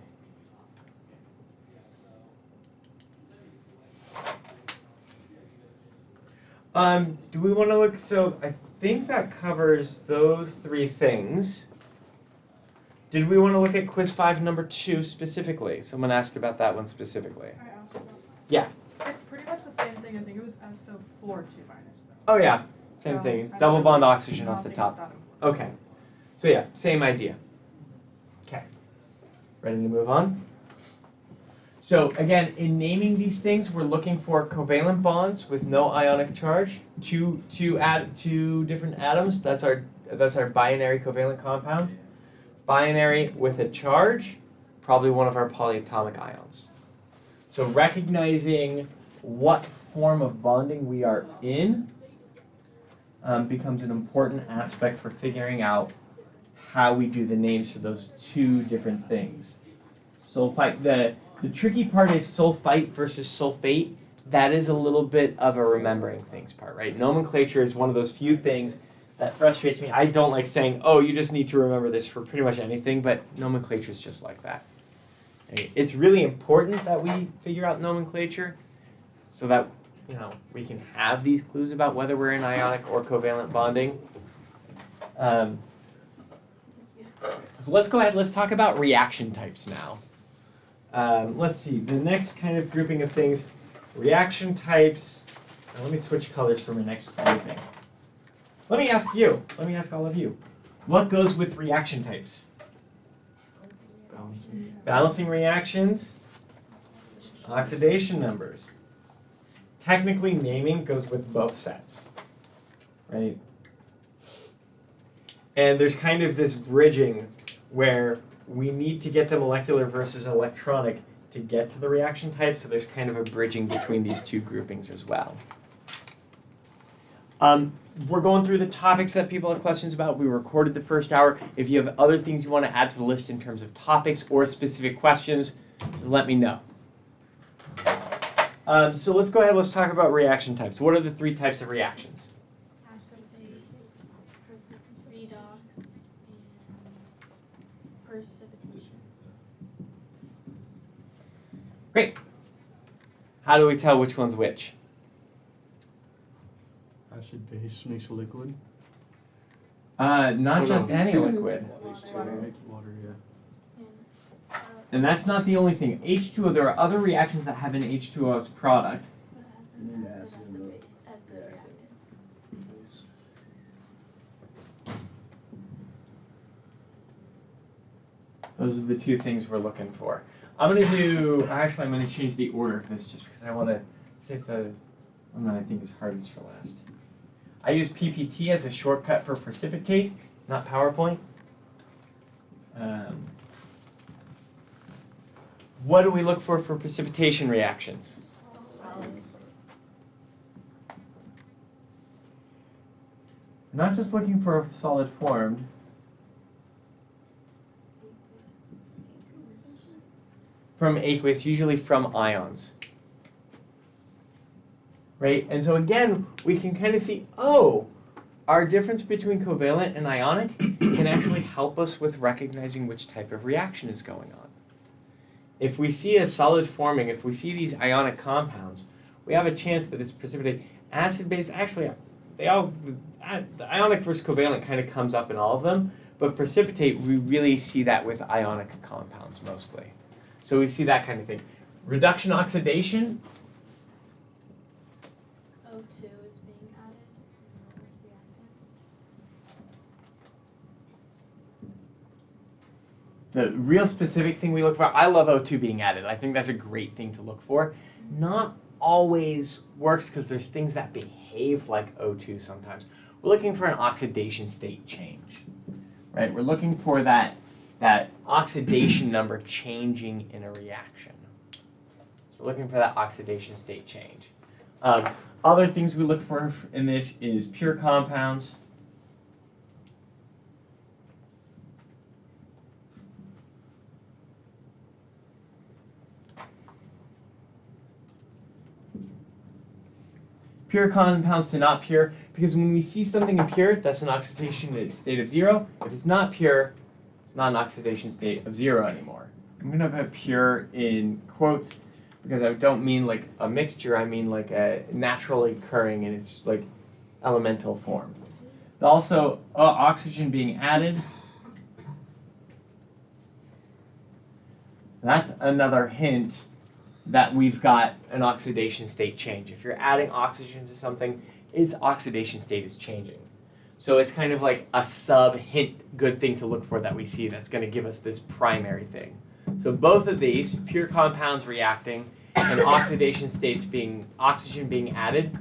Do we want to look, so I think that covers those three things. Did we want to look at quiz 5 number 2 specifically? Someone asked about that one specifically. I asked about Yeah. It's pretty much the same thing. I think it was SO4 2 minus though. Oh yeah, same So, thing. I Double don't bond know. oxygen I off don't the think top. it's that important. Okay. So yeah, same idea. Okay. Ready to move on? So again, in naming these things, we're looking for covalent bonds with no ionic charge. Two different atoms. That's our binary covalent compound. Binary with a charge, probably one of our polyatomic ions. So recognizing what form of bonding we are in becomes an important aspect for figuring out how we do the names for those two different things. Sulfite, the tricky part is sulfite versus sulfate. That is a little bit of a remembering things part, right? Nomenclature is one of those few things that frustrates me. I don't like saying, oh, you just need to remember this for pretty much anything, but nomenclature is just like that. It's really important that we figure out nomenclature so that, you know, we can have these clues about whether we're in ionic or covalent bonding. So let's go ahead, let's talk about reaction types now. Let's see, the next kind of grouping of things, reaction types. Now let me switch colors for my next grouping. Let me ask all of you, what goes with reaction types? Balancing reactions, oxidation numbers. Technically, naming goes with both sets, right? And there's kind of this bridging where we need to get the molecular versus electronic to get to the reaction type, so there's kind of a bridging between these two groupings as well. We're going through the topics that people have questions about. We recorded the first hour. If you have other things you want to add to the list in terms of topics or specific questions, let me know. So let's go ahead, let's talk about reaction types. What are the three types of reactions? Acid-base, redox, and precipitation. Great. How do we tell which one's which? Acid base makes a liquid. Not just any liquid. Water, yeah. And that's not the only thing. H2O, there are other reactions that have an H2O as a product. And then acid in the As the reactant. base. Those are the two things we're looking for. I'm going to change the order of this just because I want to save the one that I think is hardest for last. I use PPT as a shortcut for precipitate, not PowerPoint. What do we look for precipitation reactions? Not just looking for a solid formed. From aqueous, usually from ions. Right? And so again, we can kind of see, oh, our difference between covalent and ionic can actually help us with recognizing which type of reaction is going on. If we see a solid forming, if we see these ionic compounds, we have a chance that it's precipitate. Acid-base, actually, the ionic versus covalent kind of comes up in all of them, but precipitate, we really see that with ionic compounds mostly. So we see that kind of thing. Reduction oxidation. O2 is being added in the reactants. The real specific thing we look for, I love O2 being added. I think that's a great thing to look for. Not always works because there's things that behave like O2 sometimes. We're looking for an oxidation state change, right? We're looking for that oxidation number changing in a reaction. So we're looking for that oxidation state change. Other things we look for in this is pure compounds. Pure compounds to not pure, because when we see something impure, that's an oxidation state of 0. If it's not pure, it's not an oxidation state of 0 anymore. I'm going to put pure in quotes because I don't mean like a mixture, I mean like a naturally occurring in its like elemental form. Also, oxygen being added. That's another hint that we've got an oxidation state change. If you're adding oxygen to something, its oxidation state is changing. So it's kind of like a sub-hint good thing to look for that we see that's going to give us this primary thing. So both of these, pure compounds reacting and oxidation states being, oxygen being added,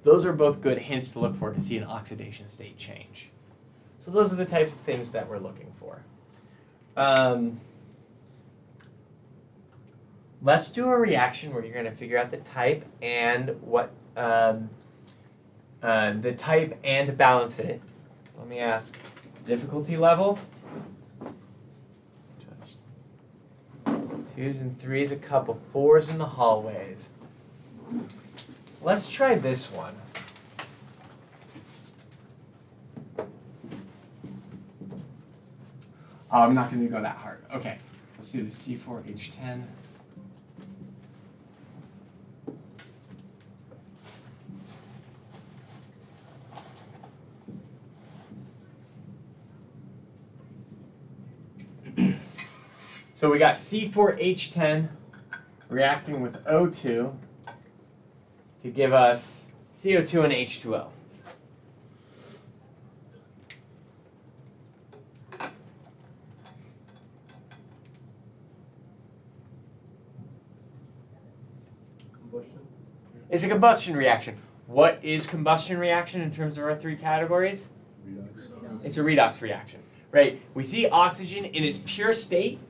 those are both good hints to look for to see an oxidation state change. So those are the types of things that we're looking for. Let's do a reaction where you're going to figure out the type and what the type and balance it. Let me ask, difficulty level? 2s and 3s, a couple 4s in the hallways. Let's try this one. Oh, I'm not going to go that hard. Okay, let's do the C4H10. So we got C4H10 reacting with O2 to give us CO2 and H2O. Combustion? It's a combustion reaction. What is combustion reaction in terms of our 3 categories? Redox. It's a redox reaction, right? We see oxygen in its pure state,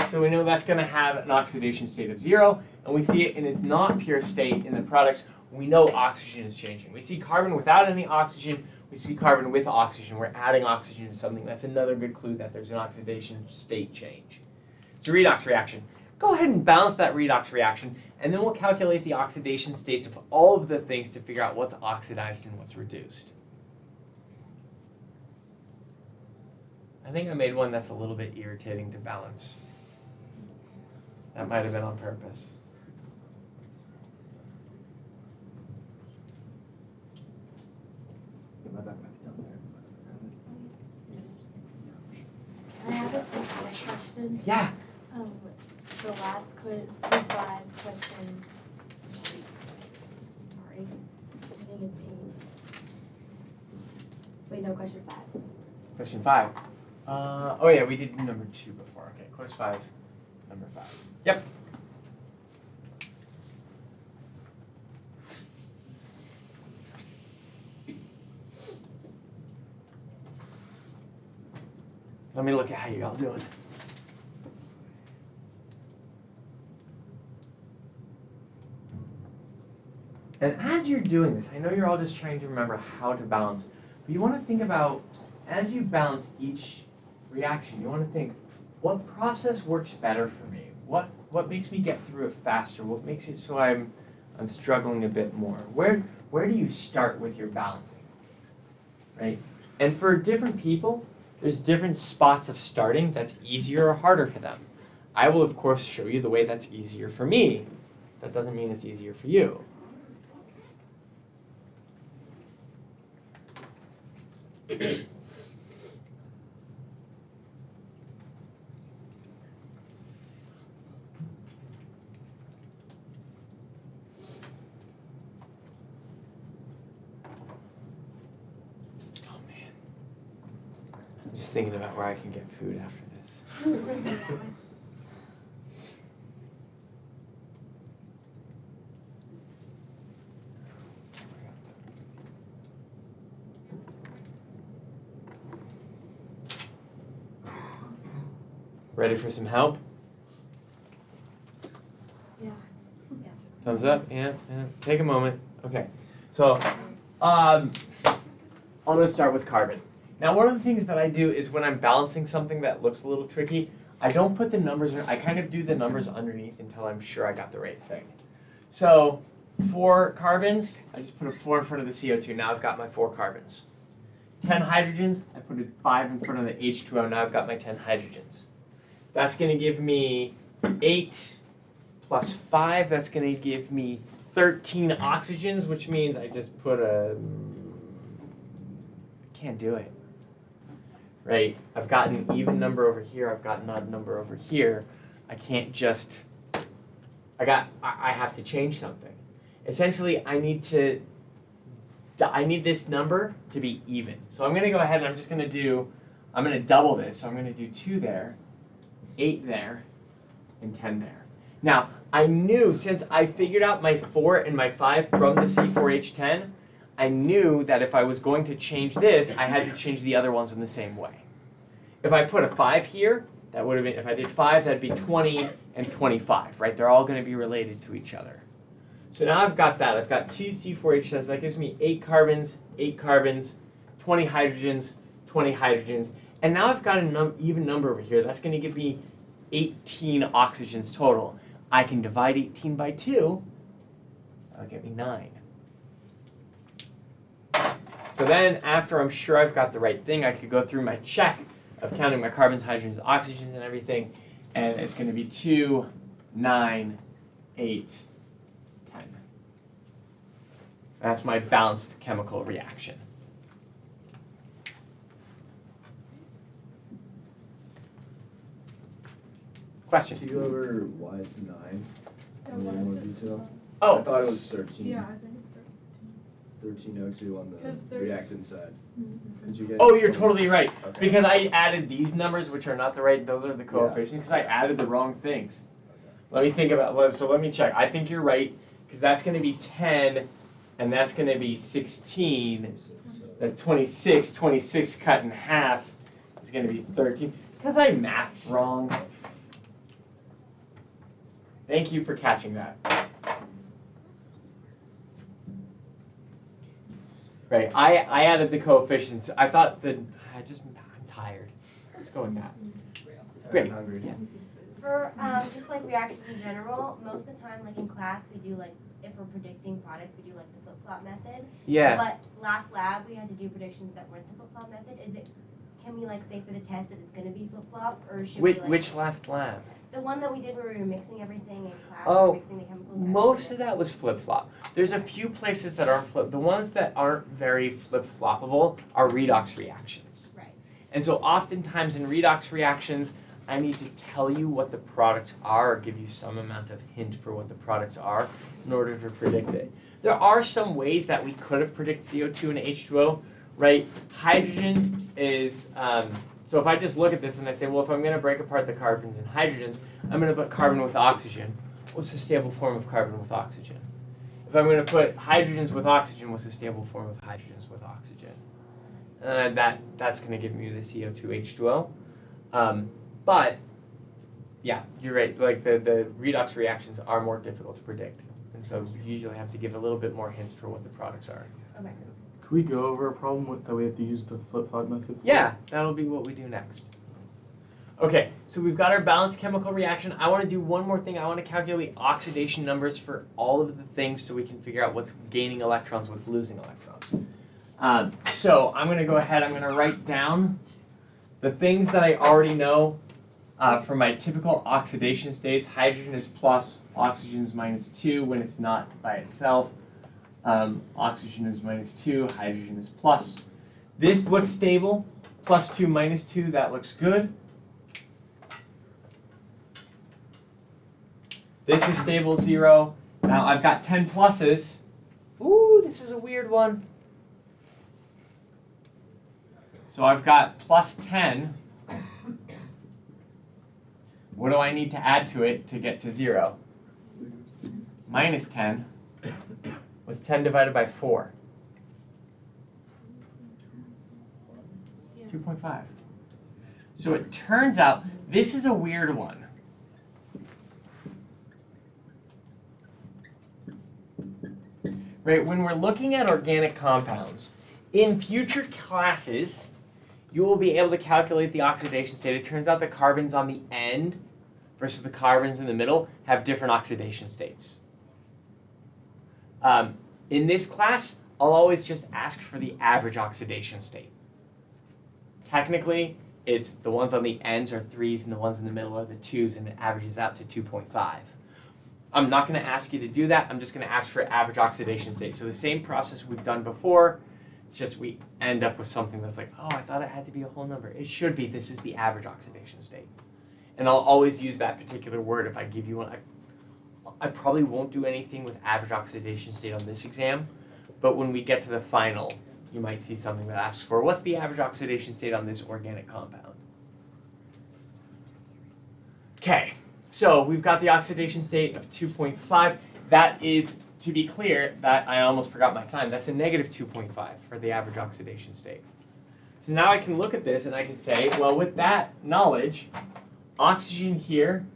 so we know that's going to have an oxidation state of 0, and we see it in its not pure state in the products. We know oxygen is changing. We see carbon without any oxygen. We see carbon with oxygen. We're adding oxygen to something. That's another good clue that there's an oxidation state change. It's a redox reaction. Go ahead and balance that redox reaction, and then we'll calculate the oxidation states of all of the things to figure out what's oxidized and what's reduced. I think I made one that's a little bit irritating to balance. That might have been on purpose. My backpack's down there. Can I have a specific question? Yeah. The last quiz 5 question. Sorry, I think it's 8. Wait, no, question 5. Question 5. Oh yeah, we did number 2 before. Okay, quiz 5, number 5. Yep. Let me look at how you all doing. And as you're doing this, I know you're all just trying to remember how to balance, but you want to think about, as you balance each reaction, you want to think, what process works better for me? What makes me get through it faster? What makes it so I'm struggling a bit more? Where do you start with your balancing? Right? And for different people, there's different spots of starting that's easier or harder for them. I will, of course, show you the way that's easier for me. That doesn't mean it's easier for you. just thinking about where I can get food after this. Ready for some help? Yeah. Yes. Thumbs up? Yeah, yeah. Take a moment. Okay. So, I'm going to start with carbon. Now, one of the things that I do is when I'm balancing something that looks a little tricky, I don't put the numbers in. I kind of do the numbers underneath until I'm sure I got the right thing. So, 4 carbons, I just put a 4 in front of the CO2. Now I've got my 4 carbons. 10 hydrogens, I put a 5 in front of the H2O. Now I've got my 10 hydrogens. That's going to give me 8 plus 5. That's going to give me 13 oxygens, which means I just put a... Can't do it. Right? I've got an even number over here. I've got an odd number over here. I can't just... I have to change something. Essentially, I need this number to be even. So I'm going to go ahead and I'm going to double this. So I'm going to do 2 there, 8 there, and 10 there. Now, I knew, since I figured out my 4 and my 5 from the C4H10, I knew that if I was going to change this, I had to change the other ones in the same way. If I put a 5 here, that would have been, if I did 5, that'd be 20 and 25, right? They're all going to be related to each other. So now I've got that. I've got 2 C4H10s. That gives me 8 carbons, 20 hydrogens, 20 hydrogens. And now I've got an even number over here. That's going to give me 18 oxygens total. I can divide 18 by 2. That'll get me 9. So then, after I'm sure I've got the right thing, I could go through my check of counting my carbons, hydrogens, oxygens, and everything. And it's going to be 2, 9, 8, 10. That's my balanced chemical reaction. Question? Can you go over why it's 9 Yeah, in a why little more is it detail? Oh, I thought it was 13. Yeah, I think it's 1302 on 'Cause the there's- reactant side. 'Cause you get oh, you're 20 totally right. Okay. Because I added these numbers, which are not the right, those are the coefficients, because I added the wrong things. Let me think about, so let me check. I think you're right, because that's going to be 10, and that's going to be 16. That's 26. 26 cut in half is going to be 13. Because I mathed wrong. Thank you for catching that. Right, I added the coefficients. I thought that, I'm tired. Let's go with that. Great. I'm hungry. Yeah. For just like reactions in general, most of the time, like in class, we do like, if we're predicting products, we do like the flip-flop method. Yeah. But last lab, we had to do predictions that weren't the flip-flop method. Can we like say for the test that it's going to be flip-flop, or should we like... Which last lab? The one that we did where we were mixing everything in class, Oh, mixing the chemicals. And most of that was flip-flop. There's a few places that aren't flip. The ones that aren't very flip-floppable are redox reactions. Right. And so oftentimes in redox reactions, I need to tell you what the products are or give you some amount of hint for what the products are in order to predict it. There are some ways that we could have predicted CO2 and H2O, right? Hydrogen is, so if I just look at this and I say, well, if I'm going to break apart the carbons and hydrogens, I'm going to put carbon with oxygen. What's the stable form of carbon with oxygen? If I'm going to put hydrogens with oxygen, what's the stable form of hydrogens with oxygen? And that's going to give me the CO2, H2O. But, yeah, you're right. Like the redox reactions are more difficult to predict. And so you usually have to give a little bit more hints for what the products are. Okay. Could we go over a problem that we have to use the flip-flop method for? Yeah, that'll be what we do next. Okay, so we've got our balanced chemical reaction. I want to do one more thing. I want to calculate oxidation numbers for all of the things so we can figure out what's gaining electrons, what's losing electrons. So I'm going to go ahead, I'm going to write down the things that I already know for my typical oxidation states. Hydrogen is plus, oxygen is minus 2 when it's not by itself. Oxygen is minus 2, hydrogen is plus. This looks stable, plus 2, minus 2, that looks good. This is stable, 0. Now I've got 10 pluses. Ooh, this is a weird one. So I've got plus 10. What do I need to add to it to get to 0? Minus 10. What's 10 divided by 4? 2.5. So it turns out this is a weird one. Right, when we're looking at organic compounds, in future classes, you will be able to calculate the oxidation state. It turns out the carbons on the end versus the carbons in the middle have different oxidation states. In this class, I'll always just ask for the average oxidation state. Technically, it's the ones on the ends are 3s and the ones in the middle are the 2s, and it averages out to 2.5. I'm not going to ask you to do that. I'm just going to ask for average oxidation state. So the same process we've done before, it's just we end up with something that's like, oh, I thought it had to be a whole number. It should be. This is the average oxidation state. And I'll always use that particular word if I give you one. I probably won't do anything with average oxidation state on this exam, but when we get to the final, you might see something that asks for, what's the average oxidation state on this organic compound? Okay, so we've got the oxidation state of 2.5. That is, to be clear, that I almost forgot my sign. That's a negative 2.5 for the average oxidation state. So now I can look at this and I can say, well, with that knowledge, oxygen here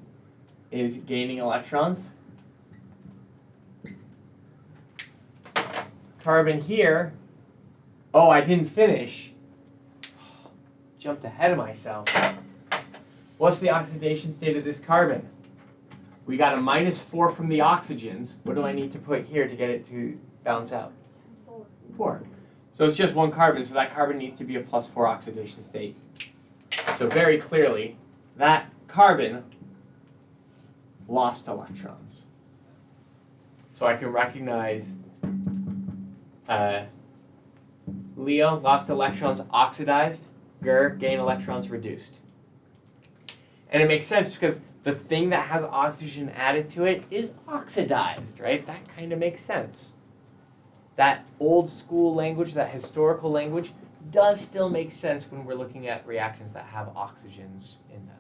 is gaining electrons. Carbon here, oh, I didn't finish. Jumped ahead of myself. What's the oxidation state of this carbon? We got a minus 4 from the oxygens. What do I need to put here to get it to balance out? 4. So it's just one carbon, so that carbon needs to be a plus 4 oxidation state. So very clearly, that carbon lost electrons. So I can recognize Leo, lost electrons oxidized. Ger, gain electrons reduced. And it makes sense because the thing that has oxygen added to it is oxidized, right? That kind of makes sense. That old school language, that historical language, does still make sense when we're looking at reactions that have oxygens in them,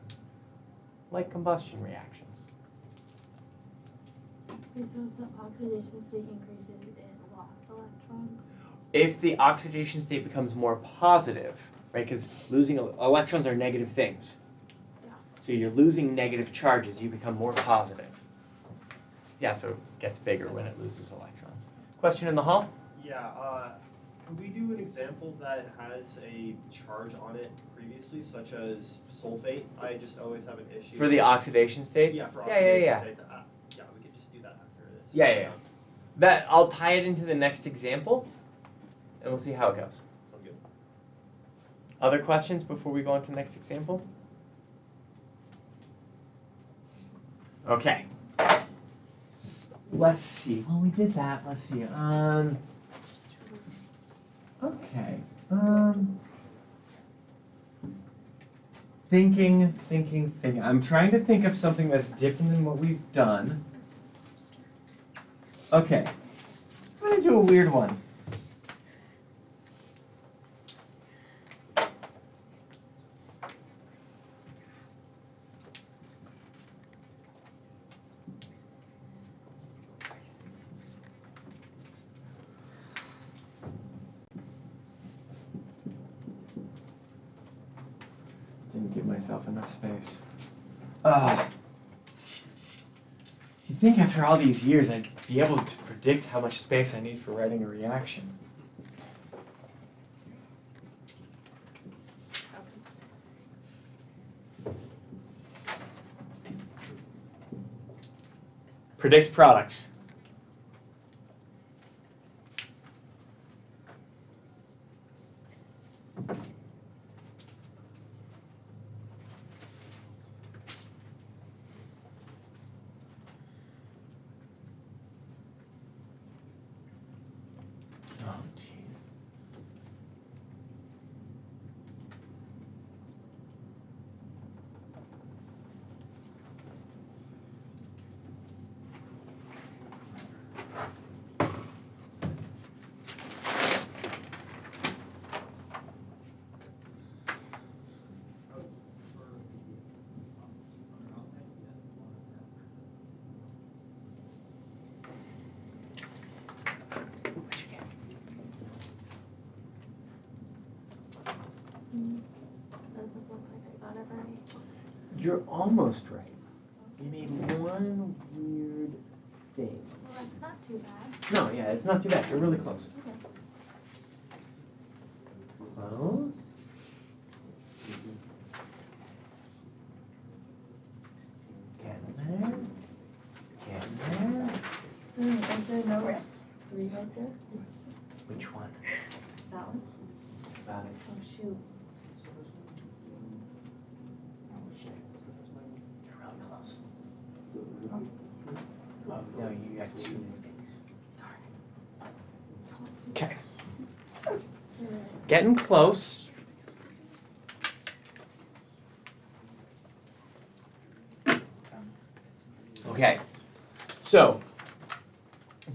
like combustion reactions. So if the oxidation state increases, it lost electrons? If the oxidation state becomes more positive, right, because losing electrons are negative things. Yeah. So you're losing negative charges, you become more positive. Yeah, so it gets bigger when it loses electrons. Question in the hall? Yeah, could we do an example that has a charge on it previously, such as sulfate? I just always have an issue. For the oxidation states? Yeah, for oxidation yeah. states. Yeah, we could just do that after this. Yeah. That, I'll tie it into the next example, and we'll see how it goes. Sounds good. Other questions before we go on to the next example? Okay. Let's see. Well, we did that. Let's see. Okay. Thinking. I'm trying to think of something that's different than what we've done. Okay. I'm going to do a weird one. Didn't give myself enough space. You'd think after all these years I'd be able to predict how much space I need for writing a reaction. Predict products. Oh, jeez. You're almost right. You made one weird thing. Well, that's not too bad. No, yeah, it's not too bad. You're really close. Okay. Close. Getting there. Getting there. Is there no risk? 3 right there? Which one? That one? Got it. Oh, shoot. You're really close. Oh, no, you got 2 mistakes. Okay. Getting close. Okay. So,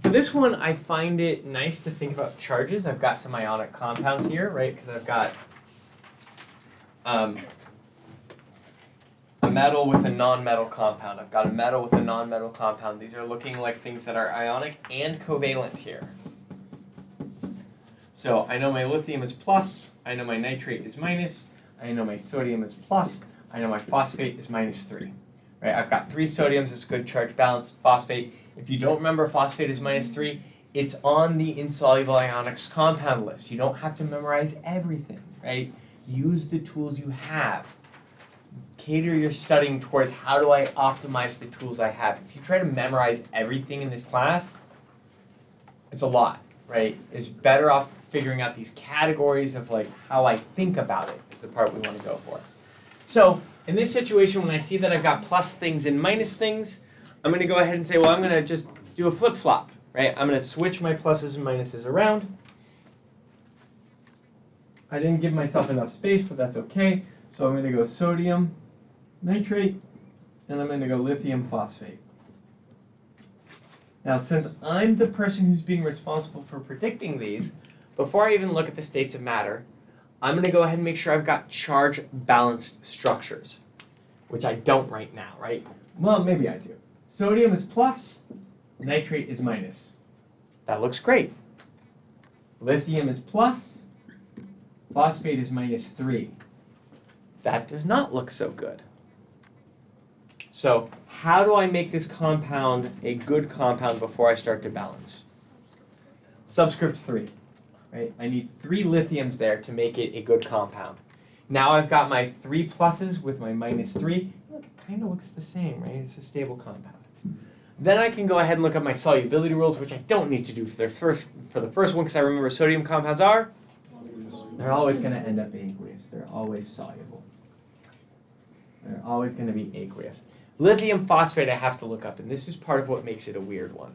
for this one, I find it nice to think about charges. I've got some ionic compounds here, right? Because I've got a metal with a non-metal compound. I've got a metal with a non-metal compound. These are looking like things that are ionic and covalent here. So I know my lithium is plus, I know my nitrate is minus, I know my sodium is plus, I know my phosphate is -3. Right? I've got 3 sodiums, it's good charge balance. Phosphate, if you don't remember phosphate is -3, it's on the insoluble ionics compound list. You don't have to memorize everything, right? Use the tools you have. Cater your studying towards how do I optimize the tools I have. If you try to memorize everything in this class, it's a lot, right? It's better off figuring out these categories of like how I think about it is the part we want to go for. So in this situation, when I see that I've got plus things and minus things, I'm going to go ahead and say, well, I'm going to just do a flip-flop, right? I'm going to switch my pluses and minuses around. I didn't give myself enough space, but that's okay. So I'm going to go sodium nitrate, and I'm going to go lithium phosphate. Now, since I'm the person who's being responsible for predicting these, before I even look at the states of matter, I'm going to go ahead and make sure I've got charge balanced structures, which I don't right now, right? Well, maybe I do. Sodium is plus, nitrate is minus. That looks great. Lithium is plus, phosphate is -3. That does not look so good. So how do I make this compound a good compound before I start to balance? Subscript 3. Right? I need 3 lithiums there to make it a good compound. Now I've got my 3 pluses with my -3. Look, it kind of looks the same, right? It's a stable compound. Then I can go ahead and look at my solubility rules, which I don't need to do for the first one, because I remember sodium compounds are, they're always going to end up aqueous. They're always soluble. They're always going to be aqueous. Lithium phosphate I have to look up, and this is part of what makes it a weird one.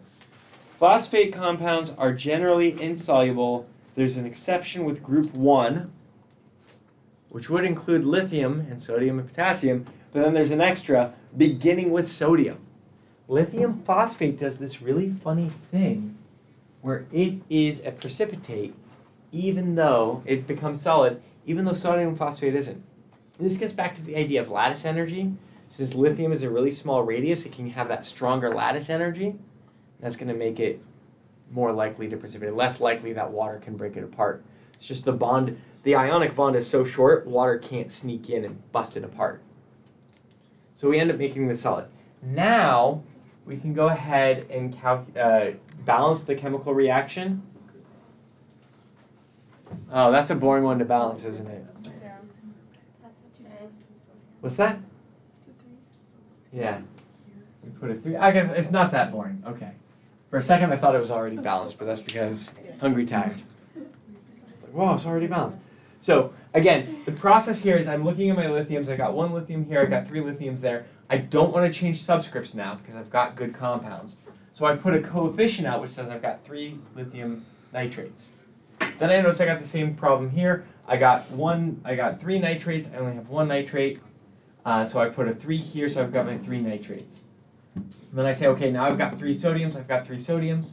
Phosphate compounds are generally insoluble. There's an exception with group 1, which would include lithium and sodium and potassium, but then there's an extra beginning with sodium. Lithium phosphate does this really funny thing where it is a precipitate even though it becomes solid, even though sodium phosphate isn't. This gets back to the idea of lattice energy. Since lithium is a really small radius, it can have that stronger lattice energy. That's going to make it more likely to precipitate, less likely that water can break it apart. It's just the bond, the ionic bond is so short, water can't sneak in and bust it apart. So we end up making this solid. Now we can go ahead and balance the chemical reaction. Oh, that's a boring one to balance, isn't it? What's that? Yeah. We put a 3. I guess it's not that boring. Okay. For a second I thought it was already balanced, but that's because hungry tired. It's like, whoa, it's already balanced. So again, the process here is I'm looking at my lithiums. I got 1 lithium here, I got 3 lithiums there. I don't want to change subscripts now because I've got good compounds. So I put a coefficient out which says I've got 3 lithium nitrates. Then I notice I got the same problem here. I got 3 nitrates, I only have 1 nitrate. So I put a 3 here, so I've got my 3 nitrates. Then I say, okay, now I've got 3 sodiums, I've got 3 sodiums,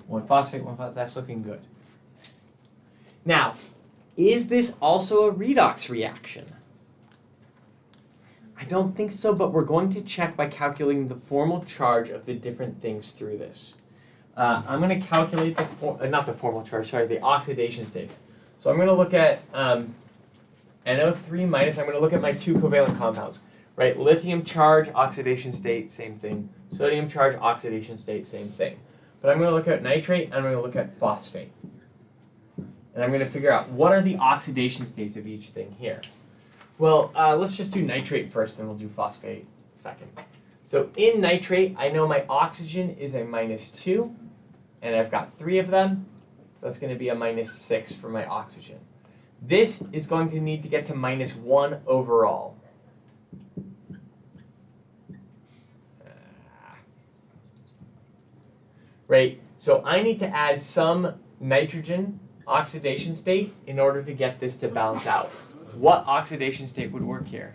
1 phosphate, 1 phosphate, that's looking good. Now, is this also a redox reaction? I don't think so, but we're going to check by calculating the formal charge of the different things through this. I'm going to calculate the oxidation states. So I'm going to look at NO3 minus, I'm going to look at my 2 covalent compounds. right? Lithium charge, oxidation state, same thing. Sodium charge, oxidation state, same thing. But I'm going to look at nitrate, and I'm going to look at phosphate. And I'm going to figure out what are the oxidation states of each thing here. Well, let's just do nitrate first, and we'll do phosphate second. So in nitrate, I know my oxygen is a -2, and I've got 3 of them. So that's going to be a -6 for my oxygen. This is going to need to get to -1 overall. Right, so I need to add some nitrogen oxidation state in order to get this to balance out. What oxidation state would work here?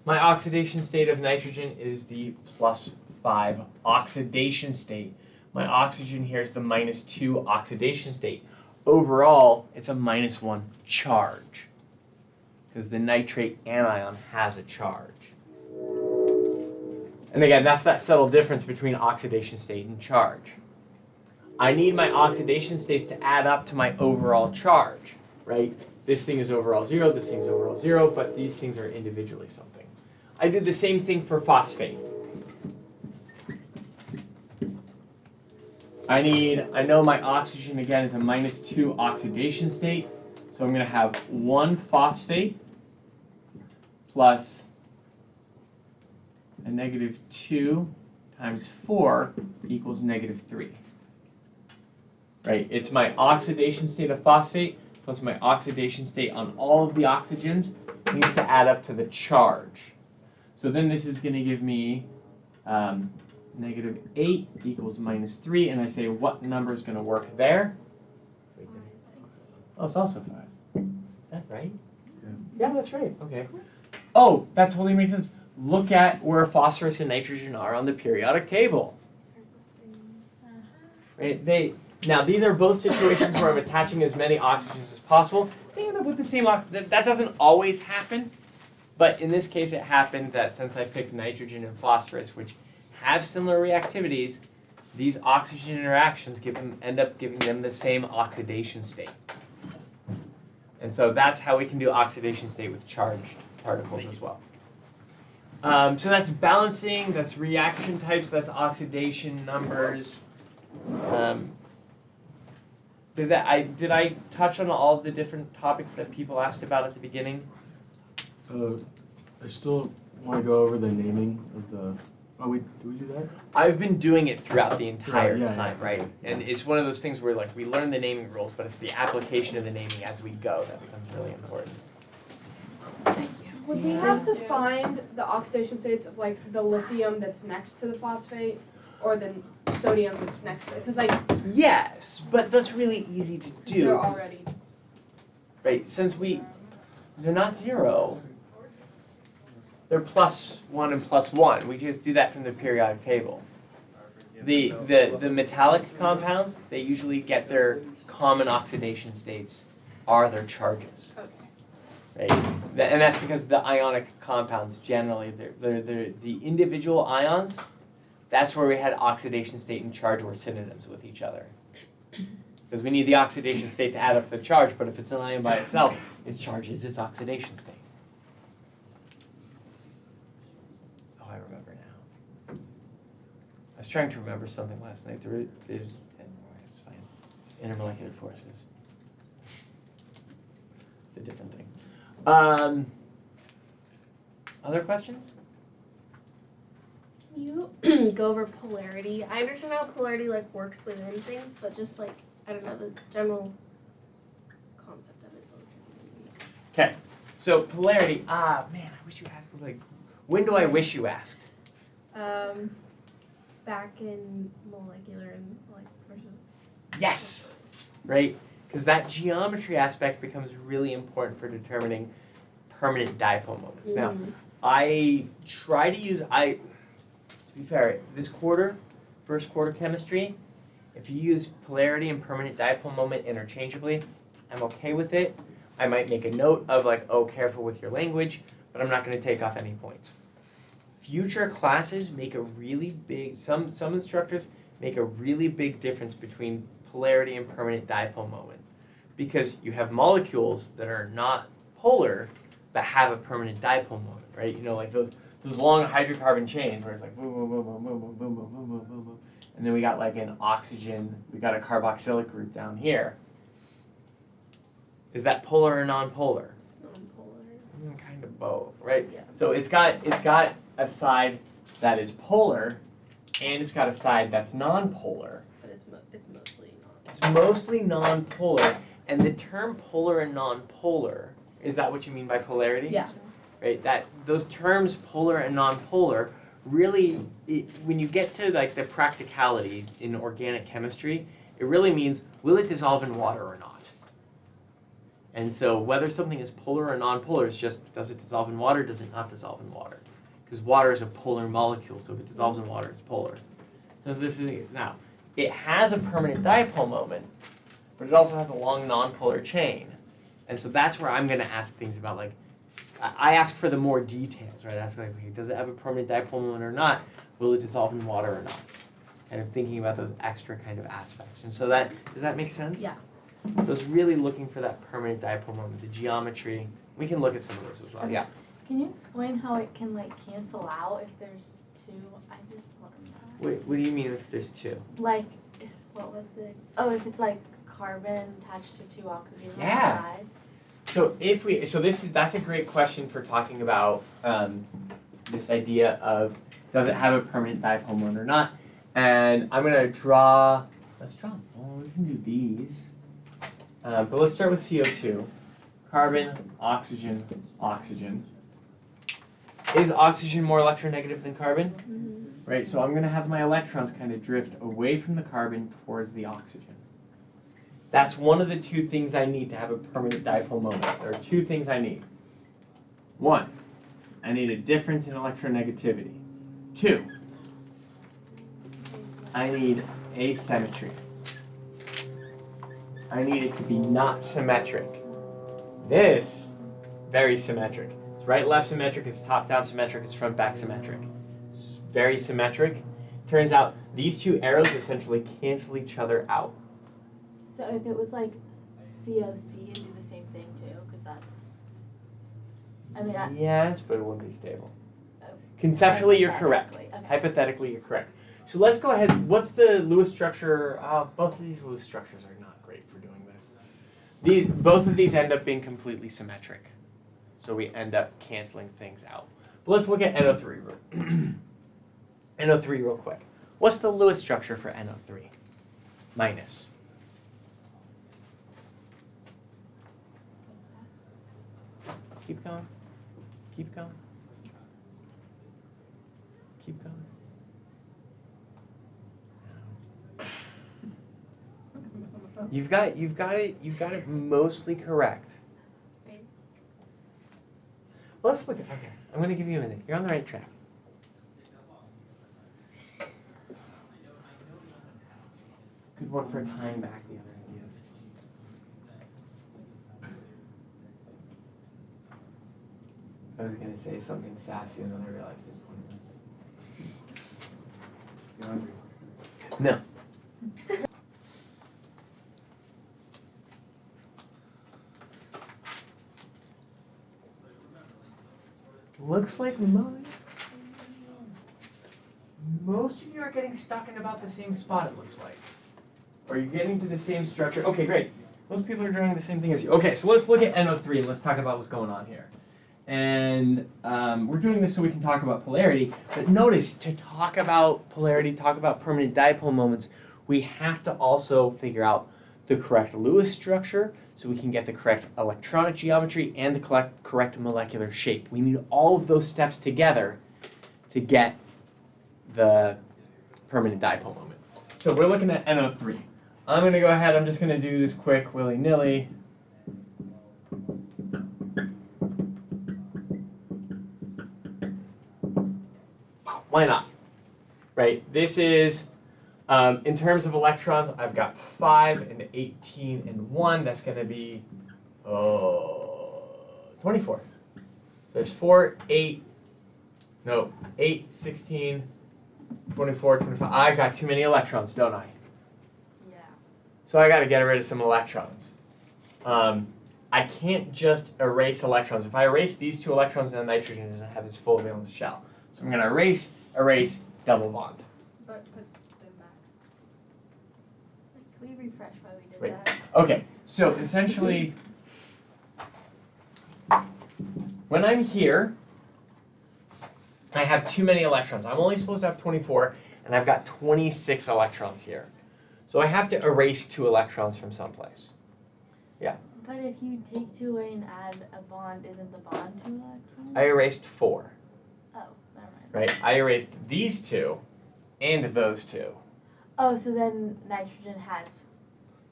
My oxidation state of nitrogen is the +5 oxidation state. My oxygen here is the -2 oxidation state. Overall, it's a -1 charge because the nitrate anion has a charge. And again, that's that subtle difference between oxidation state and charge. I need my oxidation states to add up to my overall charge, right? This thing is overall 0, this thing is overall 0, but these things are individually something. I do the same thing for phosphate. I know my oxygen again is a -2 oxidation state, so I'm going to have 1 phosphate plus a -2 times 4 equals -3. Right? It's my oxidation state of phosphate plus my oxidation state on all of the oxygens needs to add up to the charge. So then this is going to give me -8 equals -3, and I say what number is going to work there? Oh, it's also 5. Is that right? Yeah, that's right. Okay. Oh, that totally makes sense. Look at where phosphorus and nitrogen are on the periodic table. Right? Now, these are both situations where I'm attaching as many oxygens as possible. They end up with the same oxygen. That doesn't always happen, but in this case, it happened that since I picked nitrogen and phosphorus, which have similar reactivities, these oxygen interactions end up giving them the same oxidation state. And so that's how we can do oxidation state with charged particles as well. So that's balancing, that's reaction types, that's oxidation numbers. Did I touch on all of the different topics that people asked about at the beginning? I still want to go over the naming of the. Oh, do we do that? I've been doing it throughout the entire Yeah. time, right? And it's one of those things where we learn the naming rules, but it's the application of the naming as we go that becomes really important. Would we have to find the oxidation states of the lithium that's next to the phosphate, or the sodium that's next to it? Because yes, but that's really easy to do. they're already right. Since they're not 0. They're +1 and +1. We just do that from the periodic table. The metallic compounds, they usually get their common oxidation states are their charges. Okay. Right? And that's because the ionic compounds generally, they're the individual ions, that's where we had oxidation state and charge were synonyms with each other. Because we need the oxidation state to add up the charge, but if it's an ion by itself, its charge is its oxidation state. Oh, I remember now. I was trying to remember something last night. It's fine. Intermolecular forces. It's a different thing. Other questions? Can you go over polarity? I understand how polarity works within things, but just I don't know, the general concept of it. Okay, so polarity. Man, I wish you asked. When do I wish you asked? Back in molecular and versus. Yes, right. Because that geometry aspect becomes really important for determining permanent dipole moments. Mm. Now, I try to use, to be fair, this quarter, first quarter chemistry, if you use polarity and permanent dipole moment interchangeably, I'm okay with it. I might make a note of oh, careful with your language, but I'm not going to take off any points. Future classes make a really big, some instructors make a really big difference between polarity and permanent dipole moment. Because you have molecules that are not polar, that have a permanent dipole moment, right? You know, like those long hydrocarbon chains where it's like boom, boom, boom, boom, boom, boom, boom, boom, boom, boom, boom, boom. And then we got like an oxygen, we got a carboxylic group down here. Is that polar or non-polar? It's non-polar. Kind of both, right? Yeah. So it's got a side that is polar, and it's got a side that's non-polar. But it's mostly non. It's mostly non-polar, and the term polar and non-polar, is that what you mean by polarity? Yeah. Right. That those terms polar and non-polar really, when you get to like the practicality in organic chemistry, it really means will it dissolve in water or not? And so whether something is polar or non-polar is just, does it dissolve in water, does it not dissolve in water? Because water is a polar molecule, so if it dissolves in water, it's polar. So this is, now, it has a permanent dipole moment, but it also has a long non-polar chain. And so that's where I'm going to ask things about, like, I ask for the more details, right? I ask, like, okay, does it have a permanent dipole moment or not? Will it dissolve in water or not? Kind of thinking about those extra kind of aspects. And so that, does that make sense? Yeah. Those really looking for that permanent dipole moment, the geometry. We can look at some of this as well. Okay. Yeah. Can you explain how it can like cancel out if there's two? I just learned that. Wait, what do you mean if there's two? Like, what was the? Oh, if it's like carbon attached to two oxygen on the Yeah. side. So if we, that's a great question for talking about this idea of does it have a permanent dipole moment or not? And I'm gonna draw. Let's draw. Oh, we can do these. But let's start with CO2. Carbon, oxygen, oxygen. Is oxygen more electronegative than carbon? Mm-hmm. Right, so I'm going to have my electrons kind of drift away from the carbon towards the oxygen. That's one of the two things I need to have a permanent dipole moment. There are two things I need. One, I need a difference in electronegativity. Two, I need asymmetry. I need it to be not symmetric. This, very symmetric. It's right-left symmetric, it's top-down symmetric, it's front-back symmetric. It's very symmetric. Turns out these two arrows essentially cancel each other out. So if it was like COC, it'd do the same thing too, because that's. I mean, Yes, but it wouldn't be stable. Oh. Conceptually, you're correct. Hypothetically, okay. Hypothetically, you're correct. So let's go ahead. What's the Lewis structure? Both of these Lewis structures are not great for doing this. Both of these end up being completely symmetric. So we end up canceling things out. But let's look at NO3 NO3 real quick. What's the Lewis structure for NO3? Minus. Keep going. Keep going. Keep going. You've got it mostly correct. Well, let's look at, okay, I'm going to give you a minute. You're on the right track. Good one for tying back the other ideas. I was going to say something sassy and then I realized it's pointless. You hungry? No. Looks like most of you are getting stuck in about the same spot, it looks like. Or you're getting to the same structure. Okay, great. Most people are doing the same thing as you. Okay, so let's look at NO3 and let's talk about what's going on here. And we're doing this so we can talk about polarity. But notice, to talk about polarity, talk about permanent dipole moments, we have to also figure out the correct Lewis structure so we can get the correct electronic geometry and the correct molecular shape. We need all of those steps together to get the permanent dipole moment. So we're looking at NO3. I'm going to go ahead, I'm just going to do this quick willy-nilly. Why not? Right, this is, in terms of electrons, I've got 5 and 18 and 1. That's going to be 24. So there's 8, 16, 24, 25. I got too many electrons, don't I? Yeah. So I got to get rid of some electrons. I can't just erase electrons. If I erase these 2 electrons, then nitrogen doesn't have its full valence shell. So I'm going to erase, double bond. But put them back. Can we refresh why we did Wait. that? Okay, so essentially, when I'm here, I have too many electrons. I'm only supposed to have 24, and I've got 26 electrons here. So I have to erase 2 electrons from someplace. Yeah? But if you take 2 away and add a bond, isn't the bond 2 electrons? I erased 4, Oh, never mind. right? I erased these 2 and those 2. Oh, so then nitrogen has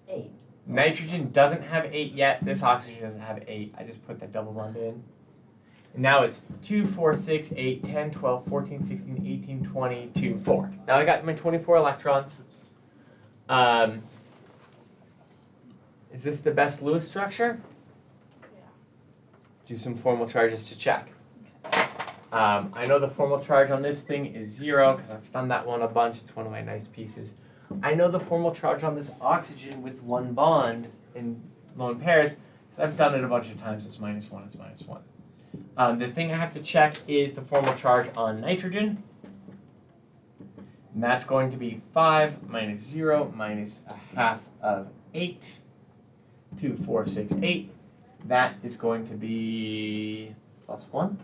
8. Nitrogen doesn't have 8 yet. This oxygen doesn't have 8. I just put that double bond in. And now it's 2, 4, 6, 8, 10, 12, 14, 16, 18, 20, 2, 4. Now I got my 24 electrons. Is this the best Lewis structure? Yeah. Do some formal charges to check. I know the formal charge on this thing is 0 because I've done that one a bunch. It's one of my nice pieces. I know the formal charge on this oxygen with 1 bond in lone pairs because I've done it a bunch of times. It's -1, it's -1. The thing I have to check is the formal charge on nitrogen. And that's going to be 5 minus 0 minus a half of 8. 2, 4, 6, 8. That is going to be +1.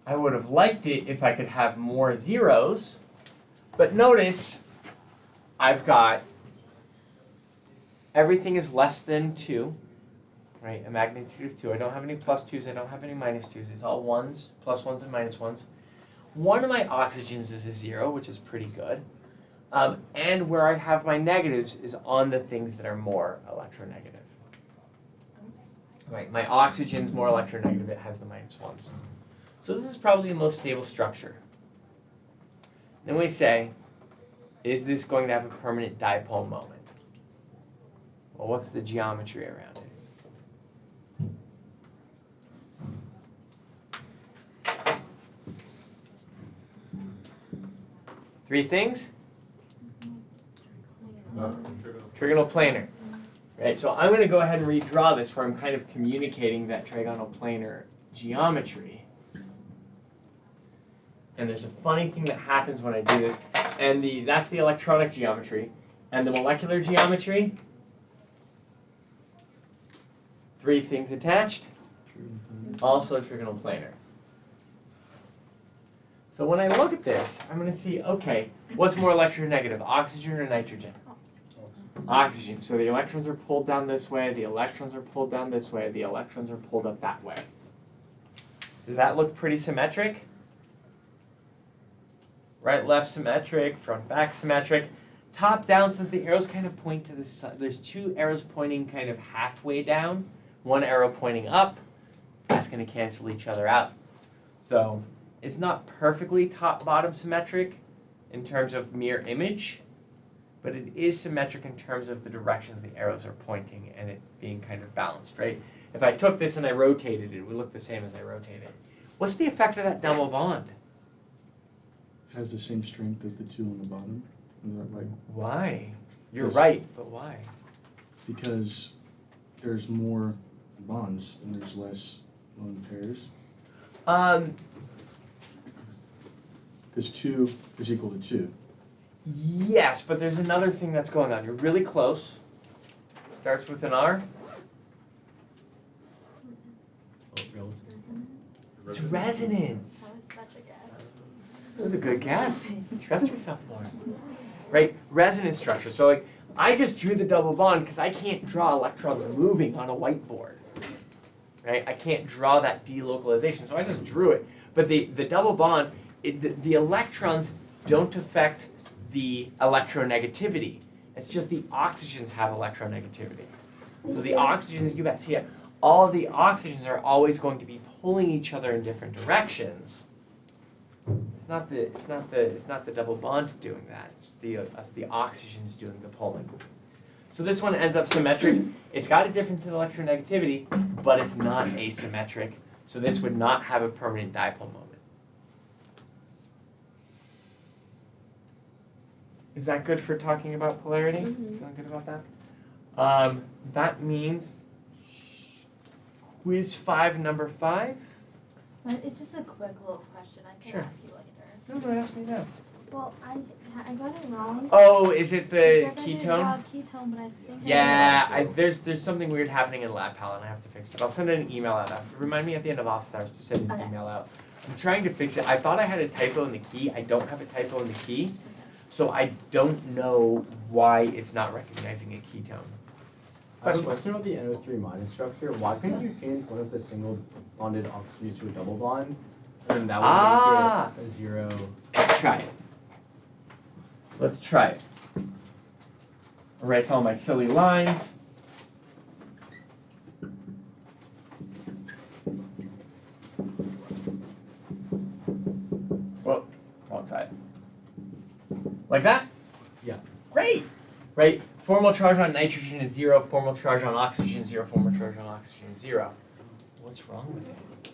I would have liked it if I could have more zeros, but notice I've got everything is less than 2, right? A magnitude of 2. I don't have any +2s, I don't have any -2s. It's all 1s, +1s and -1s. One of my oxygens is a 0, which is pretty good. And where I have my negatives is on the things that are more electronegative. Right, my oxygen's more electronegative, it has the -1s. So this is probably the most stable structure. Then we say, is this going to have a permanent dipole moment? Well, what's the geometry around it? Three things? Trigonal planar. Right, so I'm going to go ahead and redraw this where I'm kind of communicating that trigonal planar geometry. And there's a funny thing that happens when I do this, and that's the electronic geometry. And the molecular geometry, 3 things attached, also trigonal planar. So when I look at this, I'm going to see, okay, what's more electronegative, oxygen or nitrogen? Oxygen. So the electrons are pulled down this way, the electrons are pulled down this way, the electrons are pulled up that way. Does that look pretty symmetric? Right, left symmetric, front, back symmetric. Top down says the arrows kind of point to the side. There's 2 arrows pointing kind of halfway down, 1 arrow pointing up. That's going to cancel each other out. So it's not perfectly top-bottom symmetric in terms of mirror image, but it is symmetric in terms of the directions the arrows are pointing and it being kind of balanced, right? If I took this and I rotated it, it would look the same as I rotated it. What's the effect of that double bond? Has the same strength as the 2 on the bottom. Is that right? Why? You're right, but why? Because there's more bonds and there's less lone pairs. Because 2 is equal to 2. Yes, but there's another thing that's going on. You're really close. Starts with an R. It's resonance. That was such a guess. That was a good guess. Trust yourself more. Right? Resonance structure. So like, I just drew the double bond because I can't draw electrons moving on a whiteboard. Right? I can't draw that delocalization, so I just drew it. But the double bond, the electrons don't affect the electronegativity. It's just the oxygens have electronegativity. So the oxygens, you bet, see it, all of the oxygens are always going to be pulling each other in different directions. It's not the double bond doing that. It's the oxygens doing the pulling. So this one ends up symmetric. It's got a difference in electronegativity, but it's not asymmetric. So this would not have a permanent dipole moment. Is that good for talking about polarity? Mhm. Feeling good about that? That means quiz 5, number 5. It's just a quick little question. I can Sure. ask you later. No, no, ask me now. Well, I got it wrong. Oh, is it the I did ketone? draw ketone, but I think Yeah, there's something weird happening in LabPal and I have to fix it. I'll send an email out after. Remind me at the end of office hours to send an email out. I'm trying to fix it. I thought I had a typo in the key. I don't have a typo in the key. So I don't know why it's not recognizing a ketone. I have a question about the NO3 minus structure. Why couldn't you change one of the single bonded oxygens to a double bond? And then that would make it a 0. Let's try it. Let's try it. Erase all my silly lines. Whoa, wrong side. Like that? Yeah. Great. Right? Formal charge on nitrogen is 0, formal charge on oxygen is 0, formal charge on oxygen is 0. What's wrong with it?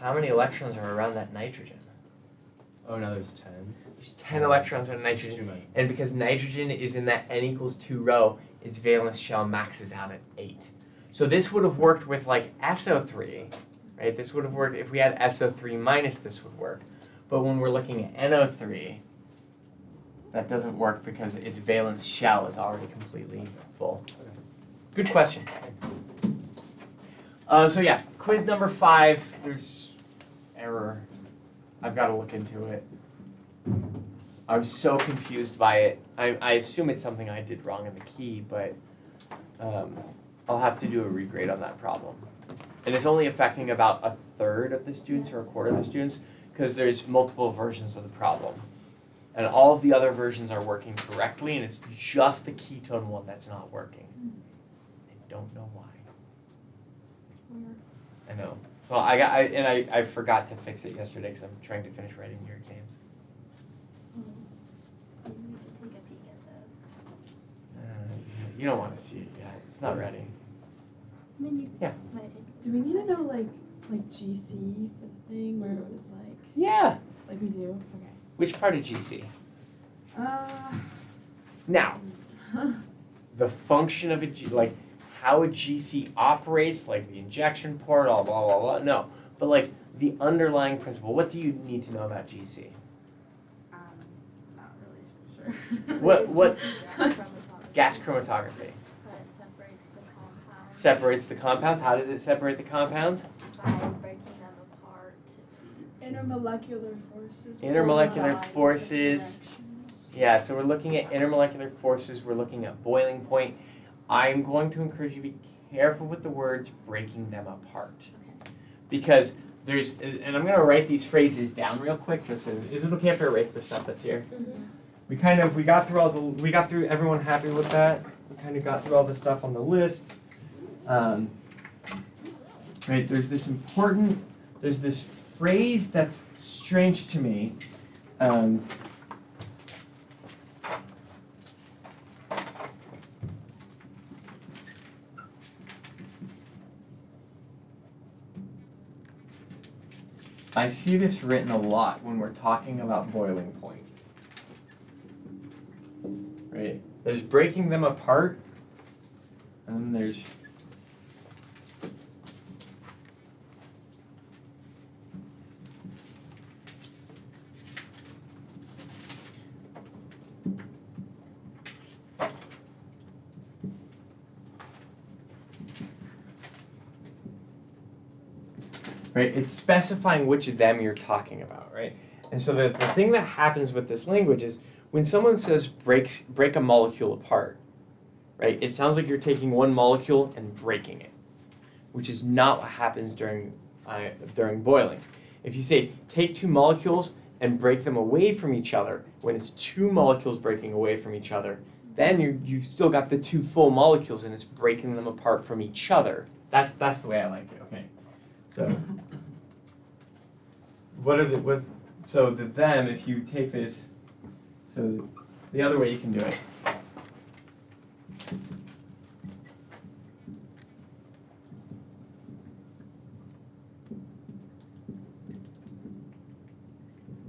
How many electrons are around that nitrogen? Oh, now there's 10. There's 10 electrons on nitrogen. And because nitrogen is in that n equals 2 row, its valence shell maxes out at 8. So this would have worked with like SO3, right? This would have worked if we had SO3 minus, this would work. But when we're looking at NO3, that doesn't work because its valence shell is already completely full. Good question. So yeah, quiz number 5, there's error. I've got to look into it. I was so confused by it. I assume it's something I did wrong in the key, but I'll have to do a regrade on that problem. And it's only affecting about a third of the students or a quarter of the students because there's multiple versions of the problem. And all of the other versions are working correctly, and it's just the ketone one that's not working. I don't know why. I know. Well, I forgot to fix it yesterday because I'm trying to finish writing your exams. Maybe we should take a peek at this. You don't want to see it yet. It's not ready. I mean, Yeah. Do we need to know like GC for the thing where it was like? Yeah. Like we do. Okay. Which part of GC? Now, the function of a like how a GC operates, like the injection port, all blah blah blah. No, but like the underlying principle. What do you need to know about GC? Not really sure. What? Gas chromatography. Separates the compounds. How does it separate the compounds? By breaking them apart. Intermolecular forces. Intermolecular forces. Yeah, so we're looking at intermolecular forces. We're looking at boiling point. I'm going to encourage you to be careful with the words breaking them apart. Okay. Because there's, and I'm going to write these phrases down real quick. Just so, is it okay if I erase the stuff that's here? Mm-hmm. We got through everyone happy with that? We kind of got through all the stuff on the list. Right, there's this phrase that's strange to me. I see this written a lot when we're talking about boiling point. Right? There's breaking them apart, and then there's right? It's specifying which of them you're talking about, right? And so the thing that happens with this language is when someone says break a molecule apart, right? It sounds like you're taking one molecule and breaking it, which is not what happens during boiling. If you say take two molecules and break them away from each other, when it's two molecules breaking away from each other, then you've still got the two full molecules and it's breaking them apart from each other. That's the way I like it. Okay. So so the them, if you take this, so the other way you can do it.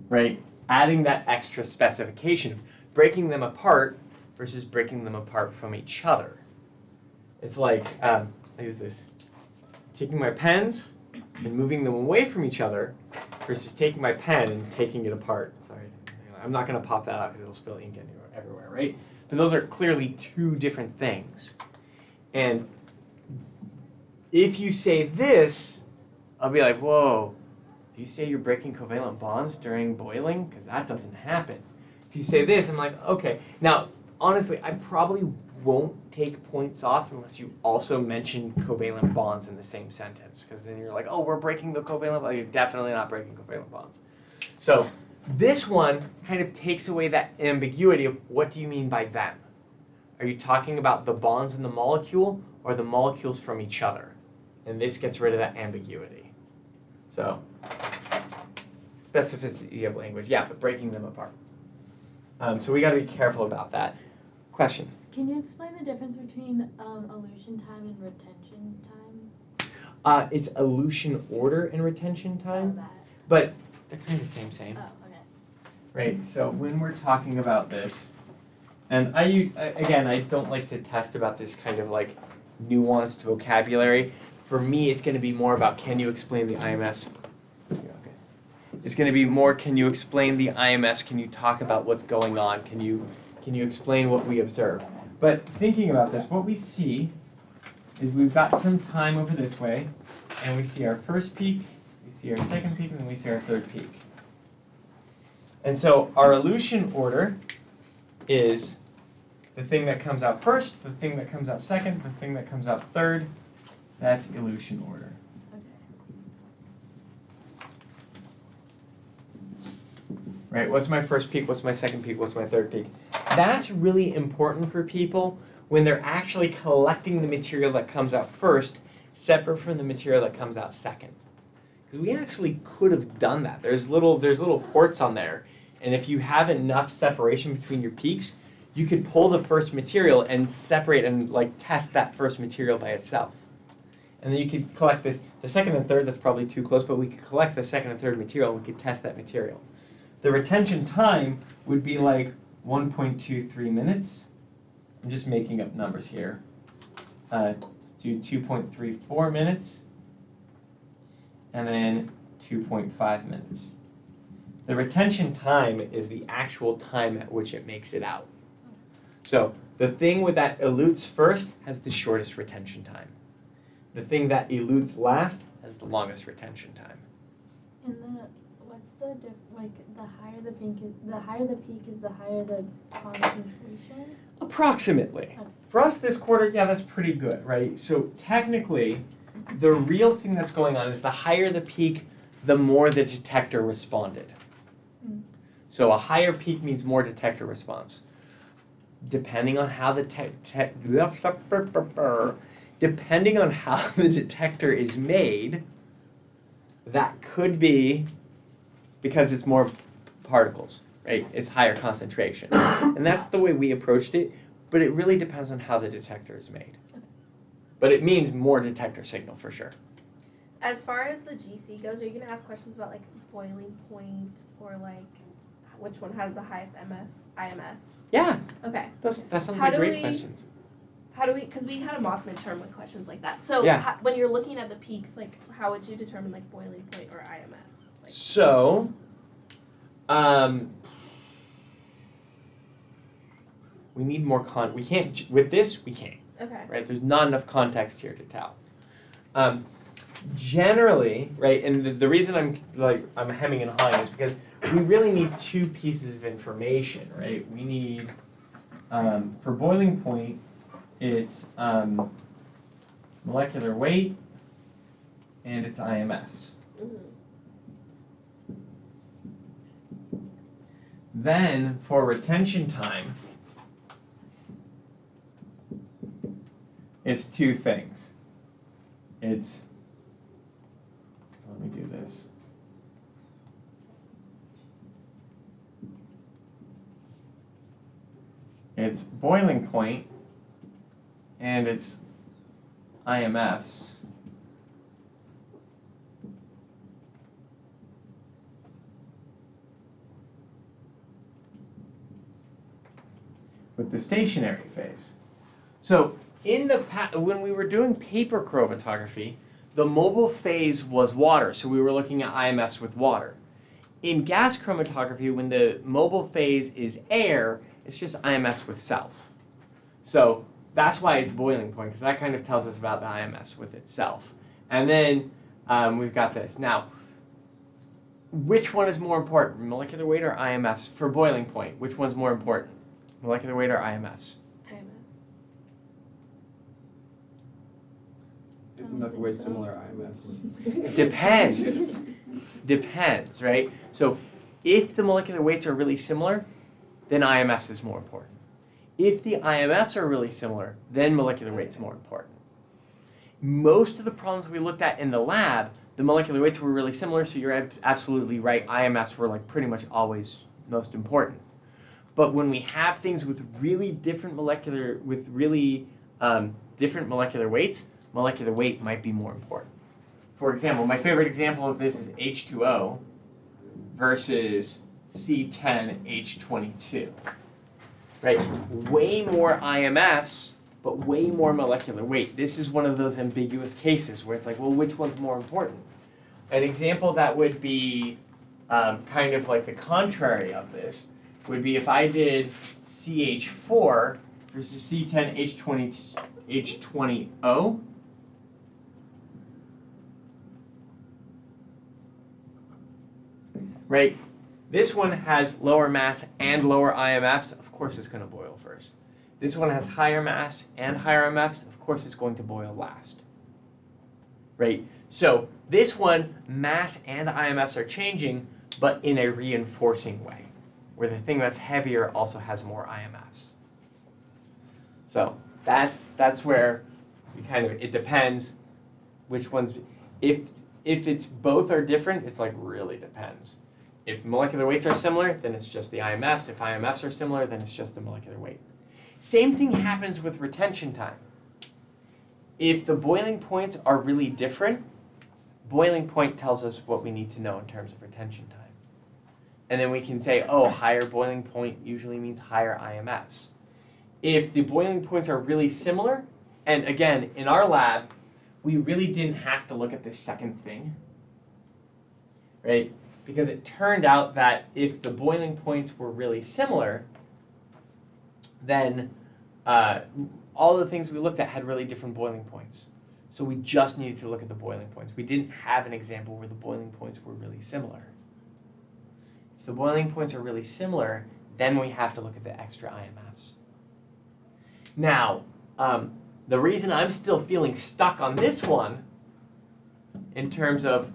Right, adding that extra specification, breaking them apart versus breaking them apart from each other. It's like, I use this, taking my pens and moving them away from each other versus taking my pen and taking it apart. Sorry, I'm not going to pop that out because it'll spill ink everywhere, right? But those are clearly two different things. And if you say this, I'll be like, whoa, you say you're breaking covalent bonds during boiling? Because that doesn't happen. If you say this, I'm like, okay. Now, honestly, I probably won't take points off unless you also mention covalent bonds in the same sentence. Because then you're like, oh, we're breaking the covalent bonds. You're definitely not breaking covalent bonds. So this one kind of takes away that ambiguity of what do you mean by them? Are you talking about the bonds in the molecule or the molecules from each other? And this gets rid of that ambiguity. So specificity of language, yeah, but breaking them apart. So we got to be careful about that. Question? Can you explain the difference between elution time and retention time? It's elution order and retention time, that. but they're kind of the same. Oh, okay. Right, so when we're talking about this, and again, I don't like to test about this kind of like nuanced vocabulary. For me, it's going to be more about can you explain the IMS? Okay. It's going to be more can you explain the IMS? Can you talk about what's going on? Can you explain what we observe? But thinking about this, what we see is we've got some time over this way, and we see our first peak, we see our second peak, and then we see our third peak. And so our elution order is the thing that comes out first, the thing that comes out second, the thing that comes out third. That's elution order. Right, what's my first peak, what's my second peak, what's my third peak? That's really important for people when they're actually collecting the material that comes out first, separate from the material that comes out second. Because we actually could have done that. There's little ports on there, and if you have enough separation between your peaks, you could pull the first material and separate and like test that first material by itself. And then you could collect this, the second and third, that's probably too close, but we could collect the second and third material and we could test that material. The retention time would be like 1.23 minutes. I'm just making up numbers here. Let's do 2.34 minutes, and then 2.5 minutes. The retention time is the actual time at which it makes it out. So the thing with that elutes first has the shortest retention time. The thing that elutes last has the longest retention time. And what's the the higher the peak is, the higher the concentration? Approximately. Okay. For us this quarter, yeah, that's pretty good, right? So technically, the real thing that's going on is the higher the peak, the more the detector responded. So a higher peak means more detector response. Depending on how the depending on how the detector is made, that could be because it's more particles, right? It's higher concentration. And that's the way we approached it, but it really depends on how the detector is made. But it means more detector signal for sure. As far as the GC goes, are you going to ask questions about like boiling point or like which one has the highest IMF? Yeah. Okay. That sounds like great questions. How do we, because we had a mock midterm with questions like that. So yeah. When you're looking at the peaks, like how would you determine like boiling point or IMFs? Like, so, we need more we can't, with this, we can't. Okay. Right, there's not enough context here to tell. Generally, right, and the reason I'm hemming and hawing is because we really need two pieces of information, right? We need, for boiling point, it's molecular weight and it's IMS. Then for retention time, it's two things. It's, let me do this. It's boiling point and it's IMFs. with the stationary phase. So in the when we were doing paper chromatography, the mobile phase was water, so we were looking at IMFs with water. In gas chromatography, when the mobile phase is air, it's just IMFs with self. So that's why it's boiling point, because that kind of tells us about the IMFs with itself. And then we've got this. Now, which one is more important, molecular weight or IMFs for boiling point? Which one's more important, molecular weight or IMFs? If the molecular weight's similar, IMFs. Depends. Depends, right? So if the molecular weights are really similar, then IMFs is more important. If the IMFs are really similar, then molecular weight's more important. Most of the problems we looked at in the lab, the molecular weights were really similar, so you're absolutely right. IMFs were like pretty much always most important. But when we have things with really different molecular weights, molecular weight might be more important. For example, my favorite example of this is H2O versus C10H22. Right? Way more IMFs, but way more molecular weight. This is one of those ambiguous cases where it's like, well, which one's more important? An example that would be kind of like the contrary of this would be if I did CH4 versus C10H20O. Right? This one has lower mass and lower IMFs. Of course it's going to boil first. This one has higher mass and higher IMFs. Of course it's going to boil last. Right? So this one, mass and IMFs are changing, but in a reinforcing way, where the thing that's heavier also has more IMFs. So that's where we kind of, it depends which ones. If it's both are different, it's like really depends. If molecular weights are similar, then it's just the IMFs. If IMFs are similar, then it's just the molecular weight. Same thing happens with retention time. If the boiling points are really different, boiling point tells us what we need to know in terms of retention time. And then we can say, oh, higher boiling point usually means higher IMFs. If the boiling points are really similar, and again, in our lab, we really didn't have to look at this second thing, right? Because it turned out that if the boiling points were really similar, then all the things we looked at had really different boiling points. So we just needed to look at the boiling points. We didn't have an example where the boiling points were really similar. If the boiling points are really similar, then we have to look at the extra IMFs. Now, the reason I'm still feeling stuck on this one in terms of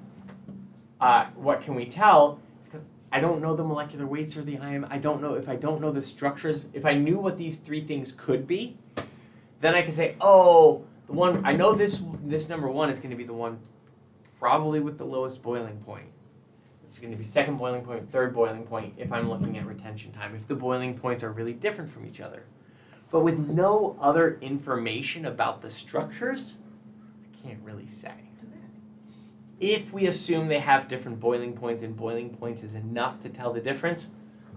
what can we tell is because I don't know the molecular weights or the IM. I don't know if I don't know the structures. If I knew what these three things could be, then I could say, oh, the one I know this number one is going to be the one probably with the lowest boiling point. It's going to be second boiling point, third boiling point if I'm looking at retention time, if the boiling points are really different from each other. But with no other information about the structures, I can't really say. If we assume they have different boiling points and boiling point is enough to tell the difference,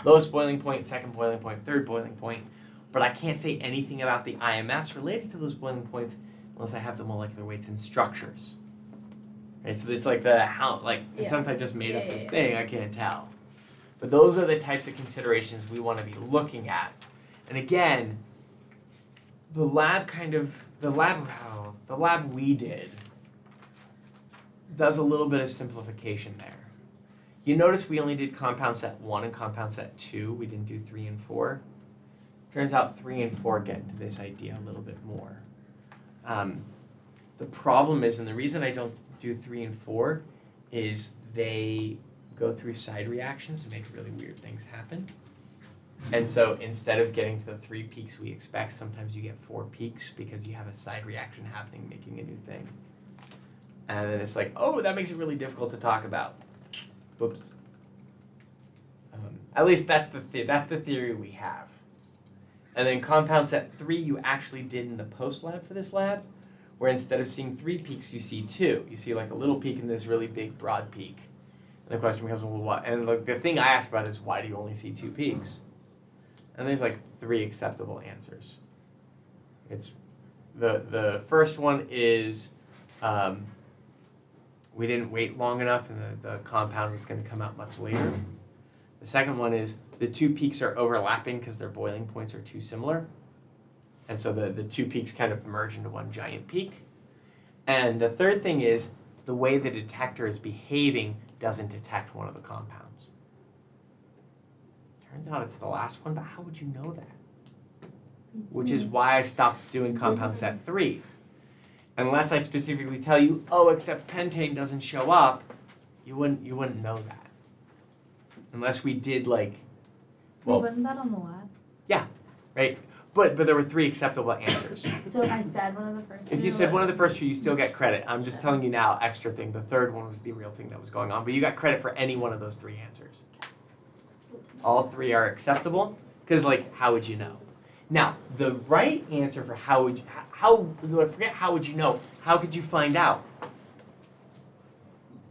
lowest boiling point, second boiling point, third boiling point, but I can't say anything about the IMFs related to those boiling points unless I have the molecular weights and structures. Okay, so it's like since I just made up this thing, I can't tell. But those are the types of considerations we want to be looking at. And again, the lab we did does a little bit of simplification there. You notice we only did compound set 1 and compound set 2. We didn't do 3 and 4. Turns out 3 and 4 get into this idea a little bit more. The problem is, and the reason I don't do 3 and 4 is they go through side reactions to make really weird things happen. And so instead of getting to the 3 peaks we expect, sometimes you get 4 peaks because you have a side reaction happening, making a new thing. And then it's like, oh, that makes it really difficult to talk about. Whoops. At least that's the theory we have. And then compound set 3 you actually did in the post lab for this lab, where instead of seeing 3 peaks, you see 2. You see like a little peak and this really big broad peak. And the question becomes, well, what? And like the thing I ask about is, why do you only see 2 peaks? and there's like 3 acceptable answers. It's the first one is we didn't wait long enough and the compound was going to come out much later. The second one is the 2 peaks are overlapping because their boiling points are too similar. And so the 2 peaks kind of merge into one giant peak. And the third thing is the way the detector is behaving doesn't detect one of the compounds. Turns out it's the last one, but how would you know that? Which is why I stopped doing compound set 3. Unless I specifically tell you, oh, except pentane doesn't show up, you wouldn't know that. Unless we did like, well, wasn't that on the lab? Yeah, right. But there were 3 acceptable answers. So if I said one of the first 2. If you said one of the first 2, you still get credit. I'm just telling you now, extra thing. The third one was the real thing that was going on, but you got credit for any one of those 3 answers. All 3 are acceptable, because like, how would you know? Now, the right answer for forget how would you know? How could you find out?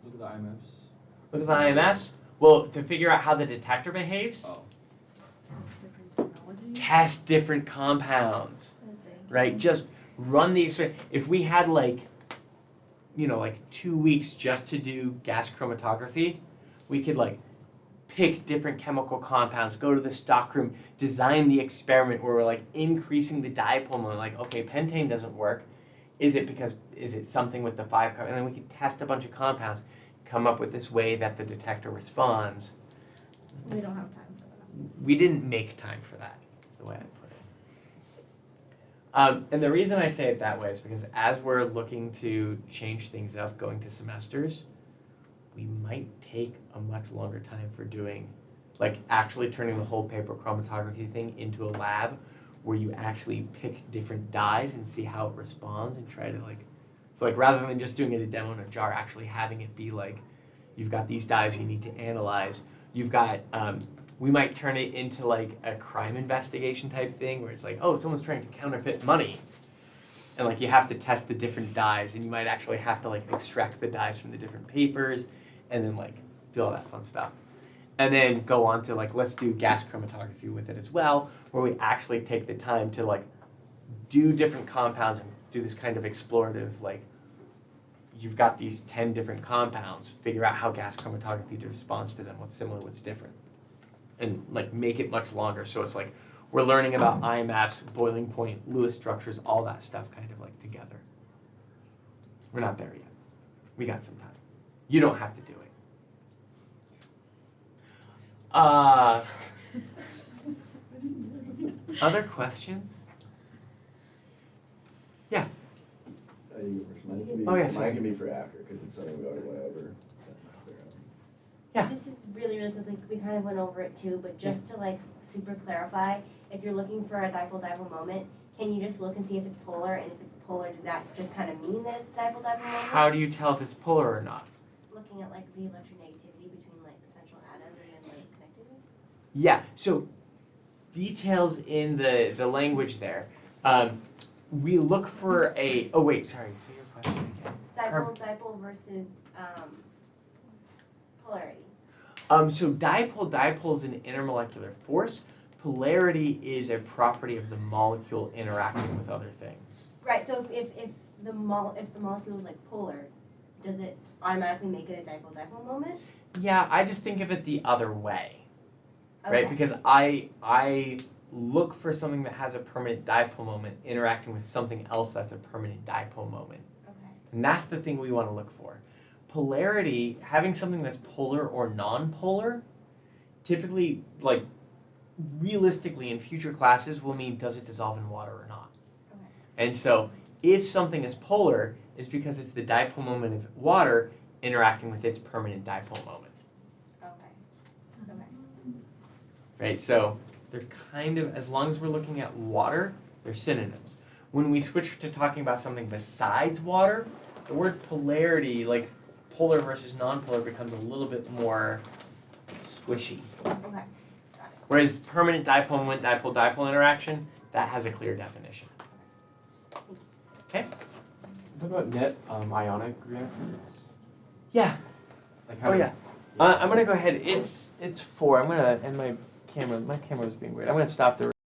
Look at the IMFs. Look at the IMFs. Well, to figure out how the detector behaves. Oh. Test different compounds, right? Just run the experiment. If we had like 2 weeks just to do gas chromatography, we could like pick different chemical compounds, go to the stockroom, design the experiment where we're like increasing the dipole moment. Like, okay, pentane doesn't work. Is it something with the 5 carbon? And then we could test a bunch of compounds, come up with this way that the detector responds. We don't have time for that. We didn't make time for that. The way I put it. And the reason I say it that way is because as we're looking to change things up going to semesters, we might take a much longer time for doing, like actually turning the whole paper chromatography thing into a lab where you actually pick different dyes and see how it responds and try to like, so like rather than just doing it a demo in a jar, actually having it be like, you've got these dyes you need to analyze, you've got, we might turn it into like a crime investigation type thing where it's like, oh, someone's trying to counterfeit money. And like you have to test the different dyes and you might actually have to like extract the dyes from the different papers and then like do all that fun stuff. And then go on to like, let's do gas chromatography with it as well, where we actually take the time to like do different compounds and do this kind of explorative, like you've got these 10 different compounds, figure out how gas chromatography responds to them, what's similar, what's different. And like make it much longer. So it's like we're learning about IMFs, boiling point, Lewis structures, all that stuff kind of like together. We're not there yet. We got some time. You don't have to do it. Other questions? Yeah. You go first. Mine can be, mine can be for after because it's something we already went over. Yeah. This is really, really quick. Like, we kind of went over it too, but just to like super clarify, if you're looking for a dipole-dipole moment, can you just look and see if it's polar? And if it's polar, does that just kind of mean that it's a dipole-dipole moment? How do you tell if it's polar or not? Looking at like the electronegativity between like the central atom and then like its connectivity. Yeah. So details in the language there. We look for a. Oh wait, sorry. Say your question again. Dipole-dipole versus polarity. So dipole is an intermolecular force. Polarity is a property of the molecule interacting with other things. Right. So if the molecule is like polar, does it automatically make it a dipole-dipole moment? Yeah, I just think of it the other way. Okay. Right? Because I look for something that has a permanent dipole moment interacting with something else that's a permanent dipole moment. Okay. And that's the thing we want to look for. Polarity, having something that's polar or non-polar, typically, like, realistically in future classes will mean does it dissolve in water or not. Okay. And so if something is polar, it's because it's the dipole moment of water interacting with its permanent dipole moment. Okay. Okay. Right, so they're kind of, as long as we're looking at water, they're synonyms. When we switch to talking about something besides water, the word polarity, like polar versus non-polar, becomes a little bit more squishy. Okay. Whereas permanent dipole moment, dipole-dipole interaction, that has a clear definition. Okay? What about net ionic reactants? Yeah. Like Oh yeah. I'm gonna go ahead. It's 4. I'm gonna end my My camera was being weird. I'm gonna stop the